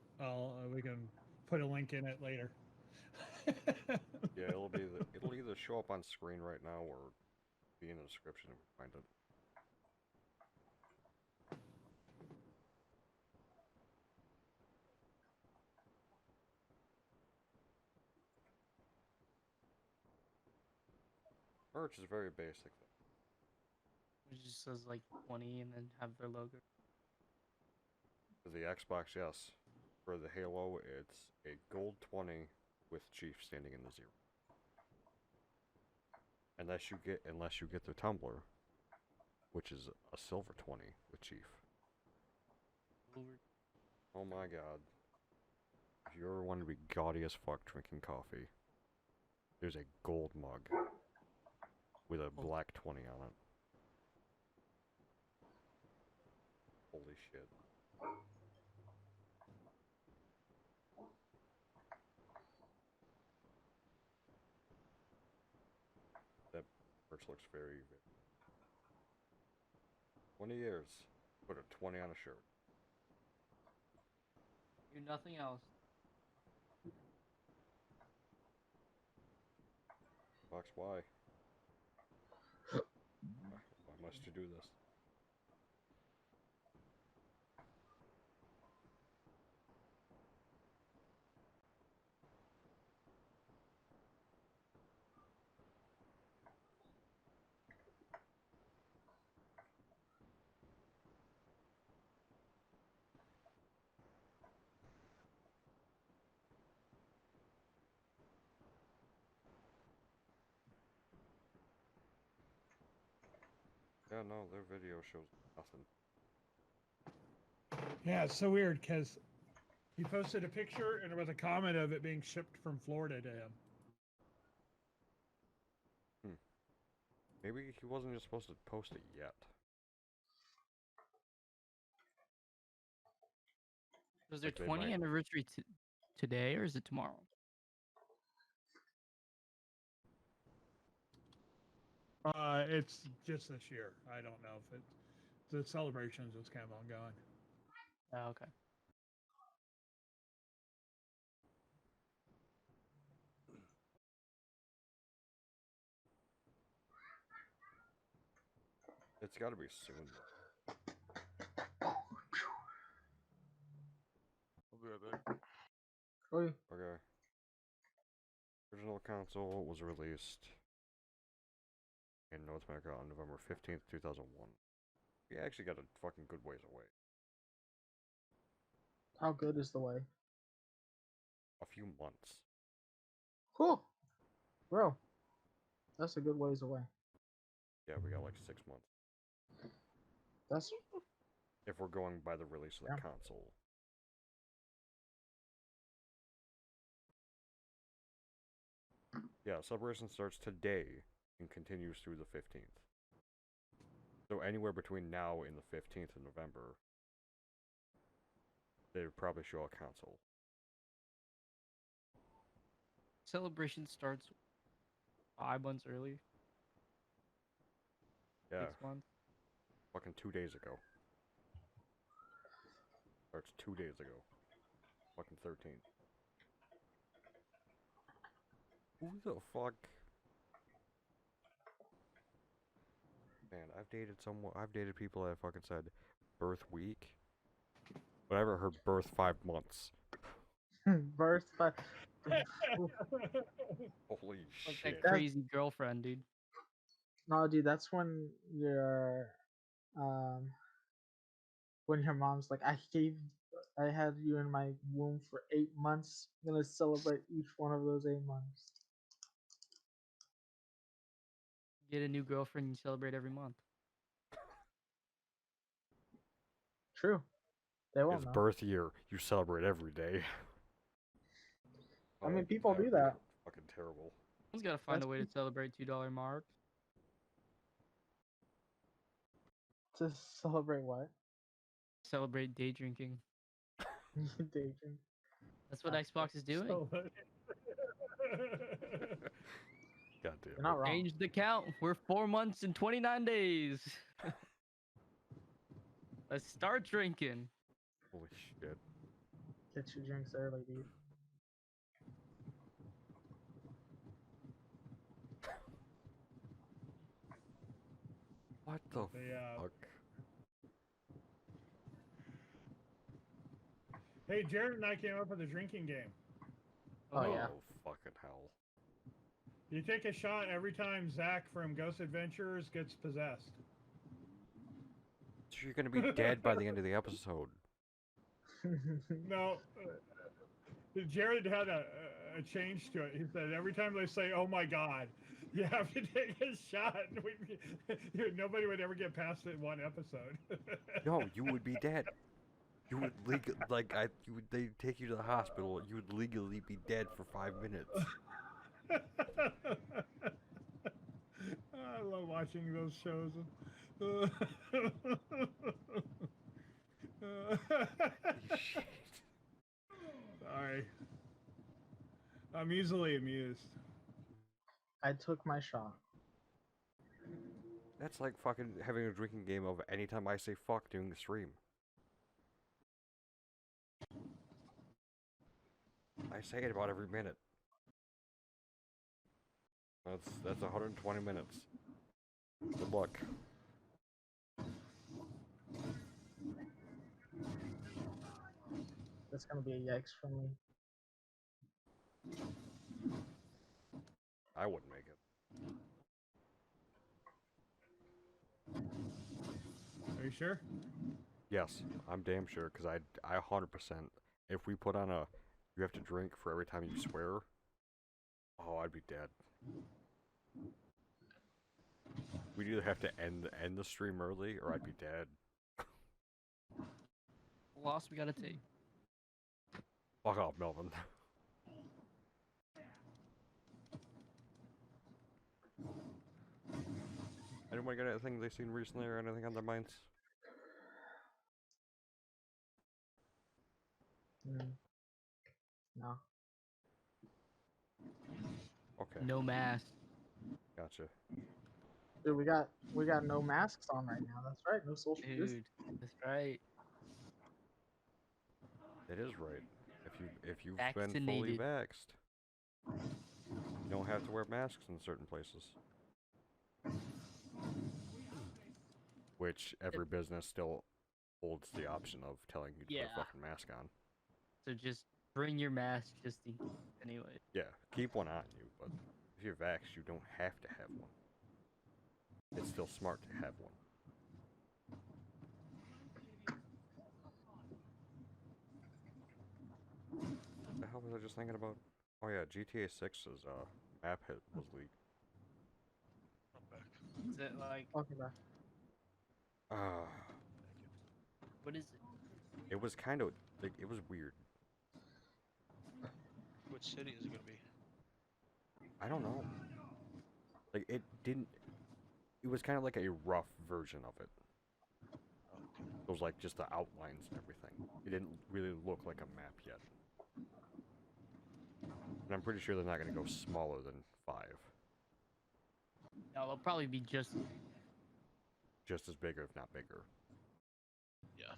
we can put a link in it later. Yeah, it'll either show up on screen right now or be in the description if we find it. Merch is very basic. it just says like 20 and then have their logo. For the Xbox, yes. For the Halo, it's a gold 20 with Chief standing in the 0. Unless you get the tumbler, which is a silver 20 with Chief. Oh my god. If you ever want to be gaudy as fuck drinking coffee, there's a gold mug with a black 20 on it. Holy shit. That merch looks very 20 years. Put a 20 on a shirt. Do nothing else. Fox, why? Why must you do this? Yeah, no, their video shows nothing. Yeah, it's so weird because he posted a picture and there was a comment of it being shipped from Florida to him. Maybe he wasn't just supposed to post it yet. Was their Like they 20 might- anniversary today or is it tomorrow? It's just this year. I don't know if the celebrations was kind of ongoing. Oh, okay. It's gotta be soon. I'll be right back. Okay. Okay. Original console was released in North America on November 15th, 2001. We actually got a fucking good ways away. How good is the way? A few months. Cool. Bro. That's a good ways away. Yeah, we got like 6 months. That's If we're going by the release of the Yeah. console. Yeah, Celebration starts today and continues through the 15th. So anywhere between now and the 15th of November, they would probably show a console. Celebration starts 5 months early. Yeah, 6 months. fucking 2 days ago. Starts 2 days ago. Fucking 13th. Who the fuck? Man, I've dated people that fucking said birth week. But I ever heard birth 5 months. birth by Holy Like shit. that crazy girlfriend, dude. No, dude, that's when your um when your mom's like, I had you in my womb for 8 months. I'm gonna celebrate each one of those 8 months. Get a new girlfriend. You celebrate every month. True. They won't It's know. birth year. You celebrate every day. I mean, Oh, people do that'd that. be fucking terrible. Someone's got to find That's a way to celebrate $2 marks. To celebrate what? Celebrate day drinking. Daydream. That's what That's Xbox is doing. So, God damn You're not it. wrong. Change the count. We're 4 months and 29 days. Let's start drinking. Holy shit. Get your drinks early, dude. What the Yeah. fuck? Hey, Jared and I came up with a drinking game. Oh, yeah. Fucking hell. You take a shot every time Zach from Ghost Adventures gets possessed. So you're gonna be dead by the end of the episode. No, Jared had a change to it. He said every time they say, "Oh my God," you have to take a shot. Nobody would ever get past it one episode. No, you would be dead. You would they take you to the hospital. You would legally be dead for 5 minutes. I love watching those shows. Shit. Sorry. I'm easily amused. I took my shot. That's like fucking having a drinking game of anytime I say fuck during the stream. I say it about every minute. That's 120 minutes. Good luck. That's gonna be a yikes for me. I wouldn't make it. Are you sure? Yes, I'm damn sure, because I 100%. If we put on a, you have to drink for every time you swear, oh, I'd be dead. We'd either have to end the stream early, or I'd be dead. Loss we gotta take. Fuck off, Melvin. Anyone got anything they've seen recently or anything on their minds? No. Okay, No mask. gotcha. Dude, we got no masks on right now. That's right. No social distancing. Dude, that's right. It is right. If you've been fully Vaccinated. vaxxed, you don't have to wear masks in certain places. Which every business still holds the option of telling you to Yeah. put a fucking mask on. So just bring your mask just in case. Anyway. Yeah, keep one on you, but if you're vaxxed, you don't have to have one. It's still smart to have one. What the hell was I just thinking about? Oh yeah, GTA 6's map hit was leaked. I'm back. Is it like, Okay, bye. what is it? It was kind of like, it was weird. Which city is it gonna be? I don't know. Like it was kind of like a rough version of it. Oh, okay. It was like just the outlines and everything. It didn't really look like a map yet. And I'm pretty sure they're not going to go smaller than 5. No, it'll probably be just Just as big, if not bigger. Yeah.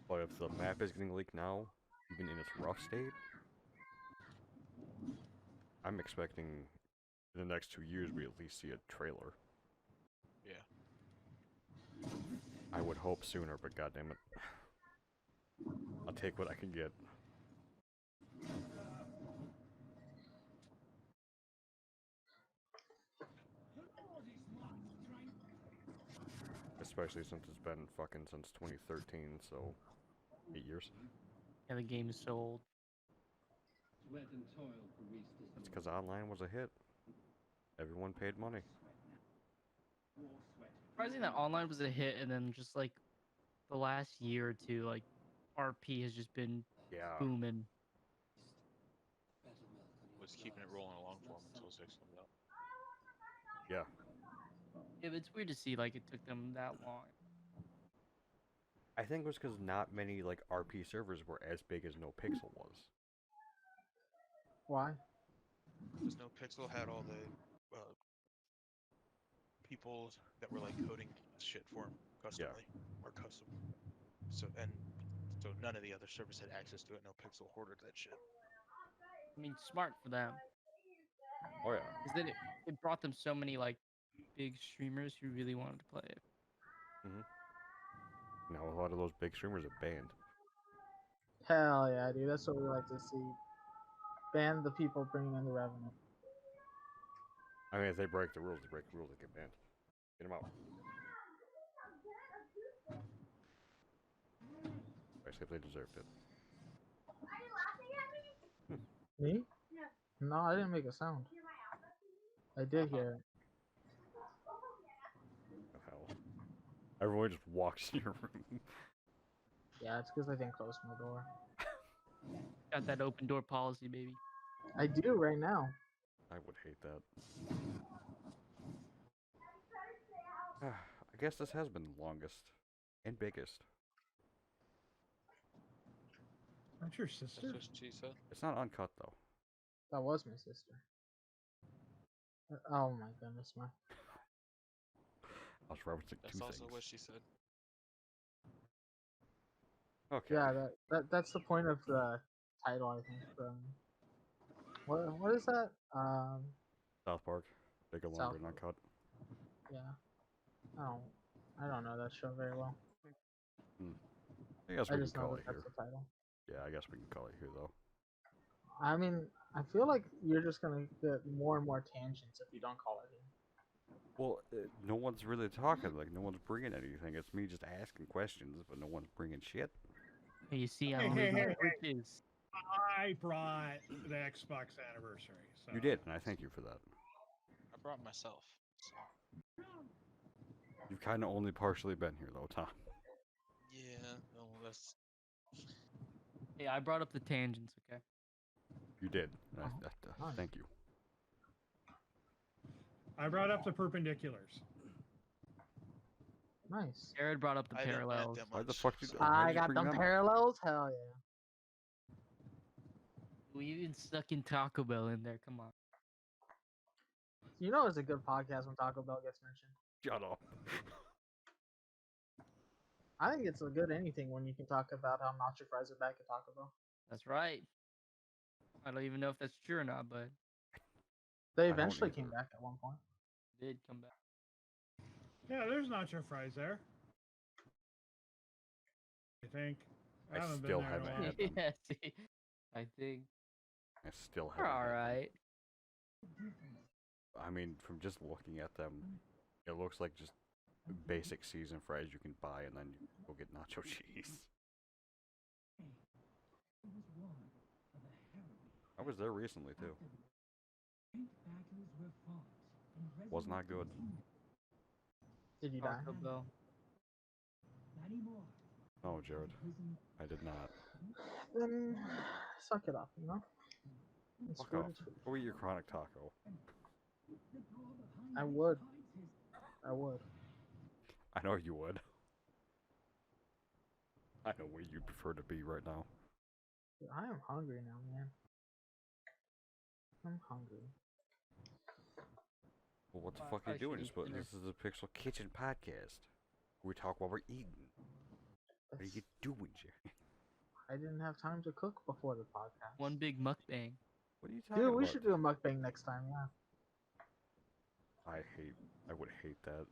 But if the map is getting leaked now, even in its rough state, I'm expecting in the next 2 years we at least see a trailer. Yeah. I would hope sooner, but goddammit. I'll take what I can get. especially since it's been fucking since 2013, so 8 years. Yeah, the game is so old. Sweat and toil for reach this It's because online was a hit. Everyone paid money. Surprising that online was a hit, and then just like the last year or two, like RP has just been Yeah. booming. Was keeping it rolling along for him until 6 comes out. Yeah. Yeah, but it's weird to see like it took them that long. I think it was because not many like RP servers were as big as No Pixel was. Why? Because No Pixel had all the people that were like coding shit for him customly or custom. So none of the other servers had access to it. No Pixel hoarded that shit. I mean, smart for them. Oh yeah. Because then it brought them so many like big streamers who really wanted to play it. Now a lot of those big streamers are banned. Hell yeah, dude. That's what we like to see. Ban the people bringing in the revenue. I mean, if they break the rules, they get banned. Get them out. Especially if they deserved it. Me? No, I didn't make a sound. I did hear it. The hell. Everyone just walks in your room. Yeah, it's because I didn't close my door. Got that open door policy, baby. I do right now. I would hate that. I guess this has been the longest and biggest. That's your That's sister? what she said. It's not uncut though. That was my sister. Oh my goodness, man. I was referencing That's two also things. what she said. Okay. Yeah, that's the point of the title, I think. From what is that? South Park. Bigger, longer, South and Park. uncut. Yeah. I don't know that show very well. I guess I we can just know call that it that's here. the title. Yeah, I guess we can call it here though. I mean, I feel like you're just gonna get more and more tangents if you don't call it here. Well, no one's really talking. Like, no one's bringing anything. It's me just asking questions, but no one's bringing shit. Hey, you see, Hey, I'm hey, losing hey, bridges. I brought the Xbox anniversary. So You did, and I thank you for that. I brought myself. So. You've kind of only partially been here though, Tom. Yeah, no, that's Hey, I brought up the tangents, okay? You did. Nice. Thank you. I brought up the perpendiculars. Nice. Jared brought up the I didn't add parallels. that Why the much, fuck did so- Why'd I you got bring them them up? parallels. Hell yeah. We even stuck in Taco Bell in there. Come on. You know it's a good podcast when Taco Bell gets mentioned. Shut up. I think it's a good anything when you can talk about how nacho fries are back at Taco Bell. That's right. I don't even know if that's true or not, but They don't eventually came either. back at one point. it did come back. Yeah, there's nacho fries there. I think. I haven't been still there in a haven't while. had them. Yeah, see, I think I still they're haven't. all had them. right. I mean, from just looking at them, it looks like just basic seasoned fries you can buy, and then you go get nacho cheese. I was there recently too. Was not good. Did you die? Taco Bell. No, Jared, I did not. Then suck it up, you know? It's Fuck food, off. it's food. Go eat your chronic taco. I would. I would. I know you would. I know where you'd prefer to be right now. Dude, I am hungry now, man. I'm hungry. Well, what the Well, I fuck are you probably doing? should This, eat dinner. this is the Pixel Kitchen podcast. We talk while we're eating. What are you doing, Jerry? I didn't have time to cook before the podcast. One big mukbang. What are you talking Dude, about? we should do a mukbang next time, yeah. I would hate that.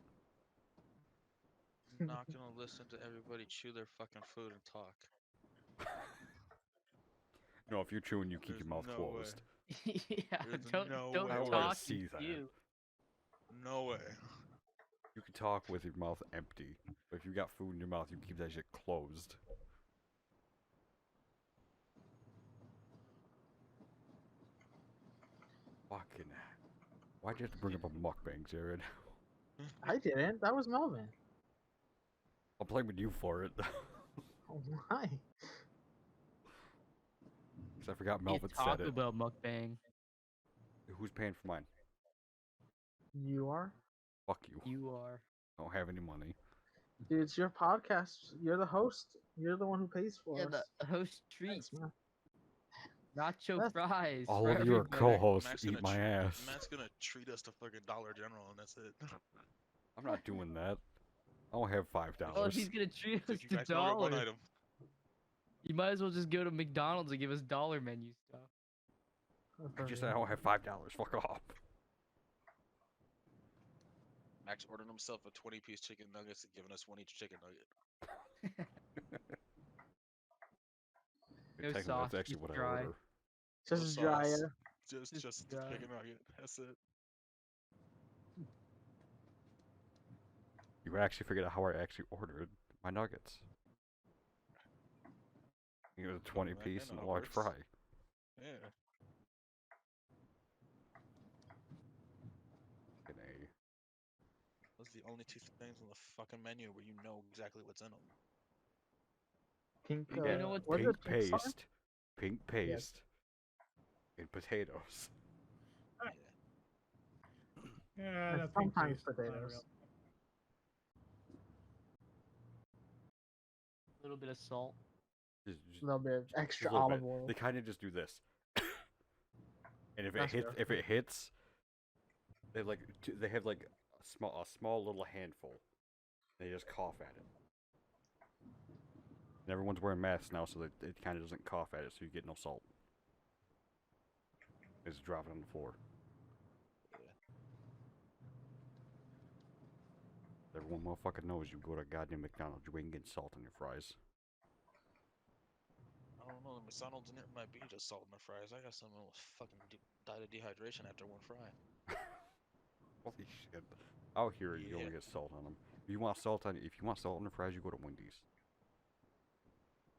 I'm not gonna listen to everybody chew their fucking food and talk. No, if you're chewing, you keep There's your mouth no closed. Yeah, There's don't no don't way. I wanna talk see and that. chew. No way. You can talk with your mouth empty, but if you got food in your mouth, you keep that shit closed. Fucking. Why'd you have to bring up a mukbang, Jared? I didn't. That was Melvin. I'll play with you for it. Oh my. Because I forgot You Melvin talk said it. about mukbang. Who's paying for mine? You are? Fuck you. You are. I don't have any money. Dude, it's your podcast. You're the host. You're the one who pays for Yeah, us. the host treats. Thanks, man. Nacho That's- fries. All for of you are everybody. co-hosts. Matt's Eat gonna my ass. Matt's gonna treat us to fucking Dollar General, and that's it. I'm not doing that. I don't have $5. Well, if he's gonna treat us You to guys can order one dollar, item. you might as well just go to McDonald's and give us dollar menu stuff. I just said I don't have $5. Fuck off. Max ordered himself a 20-piece chicken nuggets and giving us one each chicken nugget. No Technically, sauce, that's actually just what I dry. order. Just No dry sauce. it. Just the dry. chicken nugget. That's it. You actually figured out how I actually ordered my nuggets. You know, the 20 I piece know and a how it large works. fry. Yeah. Fucking A. Those are the only two things on the fucking menu where you know exactly what's in them. Pink. You know what's what's Pink it? Pink sauce? paste. Pink paste. And potatoes. Yeah, And that pink sometimes taste is not potatoes. real. A little bit of salt. Just- A little bit of just a extra little olive bit. oil. They kind of just do this. And if That's fair. it hits, they like they have like a small little handful. They just cough at it. And everyone's wearing masks now, so that it kind of doesn't cough at it, so you get no salt. They just drop it on the floor. Everyone motherfucking knows you go to goddamn McDonald's, you ain't getting salt on your fries. I don't know. The McDonald's in it might be just salt in the fries. I got someone with fucking died of dehydration after one fry. Holy shit! Out here, you Yeah. only get salt on them. If you want salt on the fries, you go to Wendy's.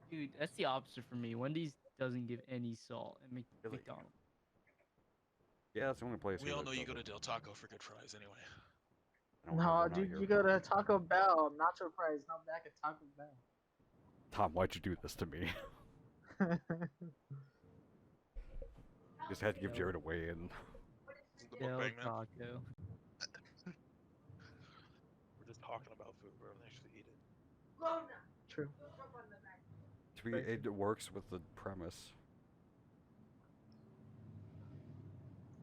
Dude, that's the opposite for me. Wendy's doesn't give any salt at Really? McDonald's. Yeah, that's the only place. We here all that know you does go to it. Del Taco for good fries anyway. I don't have No, one out dude, here. you go to Taco Bell, nacho fries, not back at Taco Bell. Tom, why'd you do this to me? Just had to give No. Jared a weigh in. This is the Del mukbang, man. Taco. We're just talking about food. We haven't actually eat it. True. It works with the premise.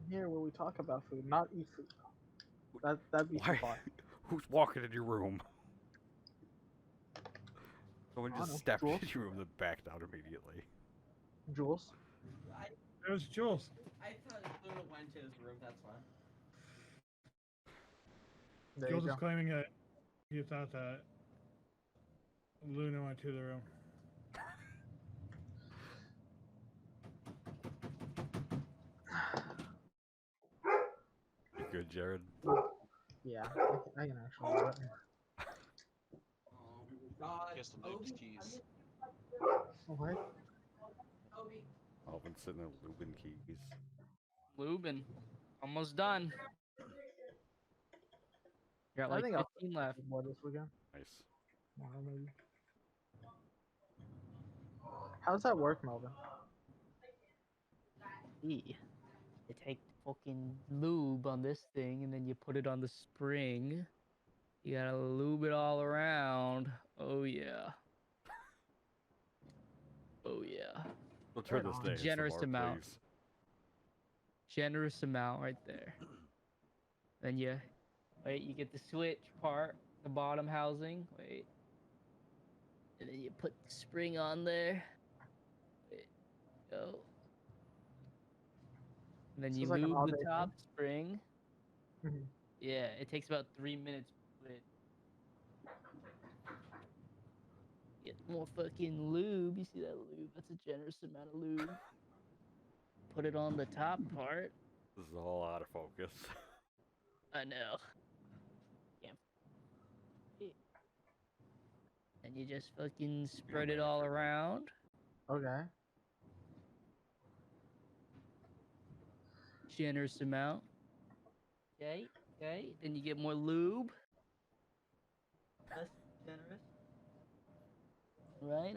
Here where we talk about food, not eat food. That'd be too Why? far. Who's walking in your room? Someone I don't just know, stepped Jules? in your room and backed out immediately. Jules? It was Jules. I thought Luna went to his room, that's why. There Jules you is go. claiming that you thought that Luna went to the room. You good, Jared? Yeah, I can actually do it. Guess the Luke's keys. What? Melvin sitting there lubing keys. Lubin. Almost done. Got I like think I'll 15 left. more this weekend. Nice. Tomorrow maybe. How does that work, Melvin? You take fucking lube on this thing and then you put it on the spring. You gotta lube it all around. Oh yeah. Oh yeah. We'll turn Right this on. day Generous ASMR, amount. please. Generous amount right there. Then you wait, you get the switch part, the bottom housing. Wait. And then you put the spring on there. Wait. Go. And then This you is like an lube all-day the thing? top spring. Mhm. Yeah, it takes about 3 minutes to put it. Get more fucking lube. You see that lube? That's a generous amount of lube. Put it on the top part. This is all out of focus. I know. you just fucking spread it all around. Okay. Generous amount. Okay, okay. Then you get more lube. Less generous.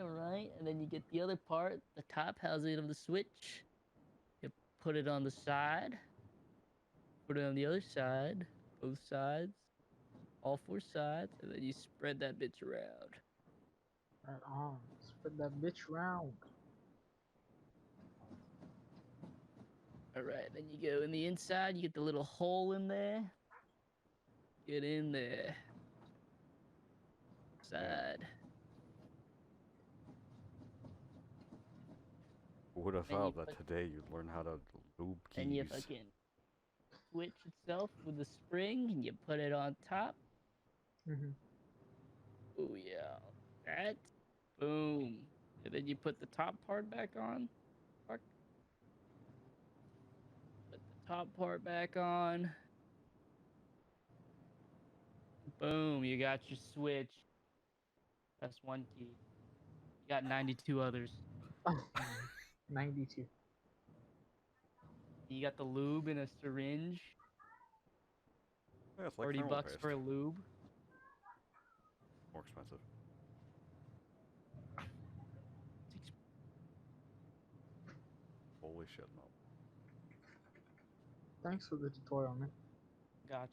All right. And then you get the other part, the top housing of the switch. You put it on the side. Put it on the other side. Both sides. All four sides. And then you spread that bitch around. Right on. Spread that bitch round. All right. Then you go in the inside. You get the little hole in there. Get in there. Side. Who would have Then you thought that put- today you'd learn how to lube keys? And you fucking switch itself with a spring and you put it on top. Mm-hmm. Oh yeah. That. Boom. And then you put the top part back on. Fuck. Put the top part back on. Boom. You got your switch. That's one key. You got 92 others. Oh, 92. You got the lube in a syringe. Yeah, it's like 30 thermal bucks paste. for a lube. More expensive. Holy shit, no. Thanks for the tutorial, man. Gotcha.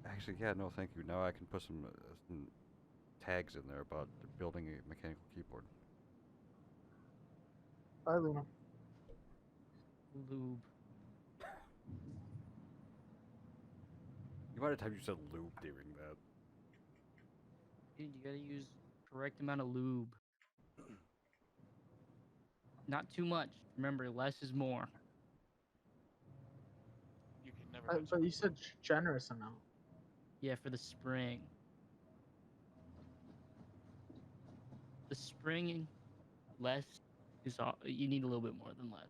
Actually, yeah, no, thank you. Now I can put some tags in there about building a mechanical keyboard. Bye, Luna. Lube. You might have time you said lube during that. Dude, you gotta use correct amount of lube. Not too much. Remember, less is more. You can never have But too you much. said generous amount. Yeah, for the spring. The spring, less is all. You need a little bit more than less.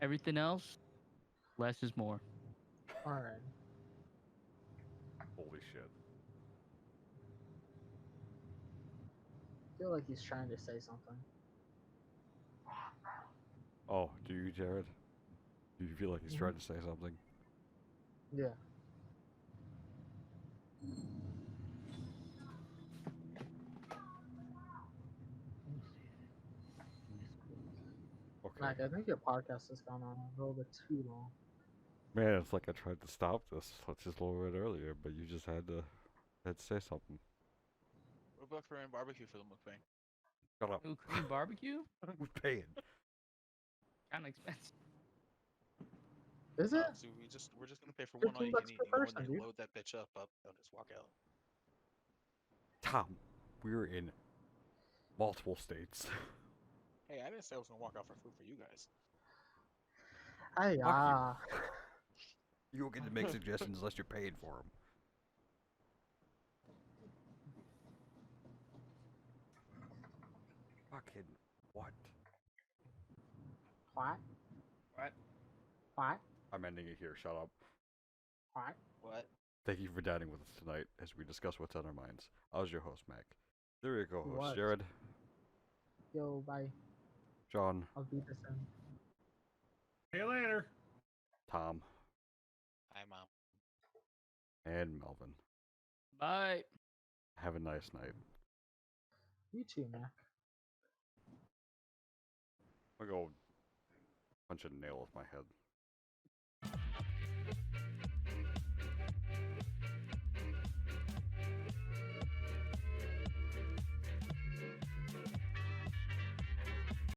Everything else, less is more. Alright. Holy shit. I feel like he's trying to say something. Oh, do you, Jared? Do you feel like he's trying to say something? Yeah. Okay. Mac, I think your podcast has gone on a little bit too long. Man, it's like I tried to stop this. Let's just lower it earlier, but you just had to say something. What about Korean barbecue for the mukbang? Shut up. Ooh, Korean barbecue? We're paying. Kind of expensive. Is it? So we're just gonna pay for one all 15 you bucks can eat. per You go in person, there, dude. load that bitch up, and just walk out. Tom, we're in multiple states. Hey, I didn't say I was gonna walk out for food for you guys. Hey, Fuck you don't get to make suggestions unless you're paying for them. Fucking what? What? What? What? I'm ending it here. Shut up. What? What? Thank you for dining with us tonight as we discuss what's on our minds. I was your host, Mac. There you go, host What? Jared, Yo, bye. John, I'll beat this in. See you later. Tom, Hi, Mom. and Melvin. Bye. Have a nice night. You too, Mac. I'll go punch a nail with my head.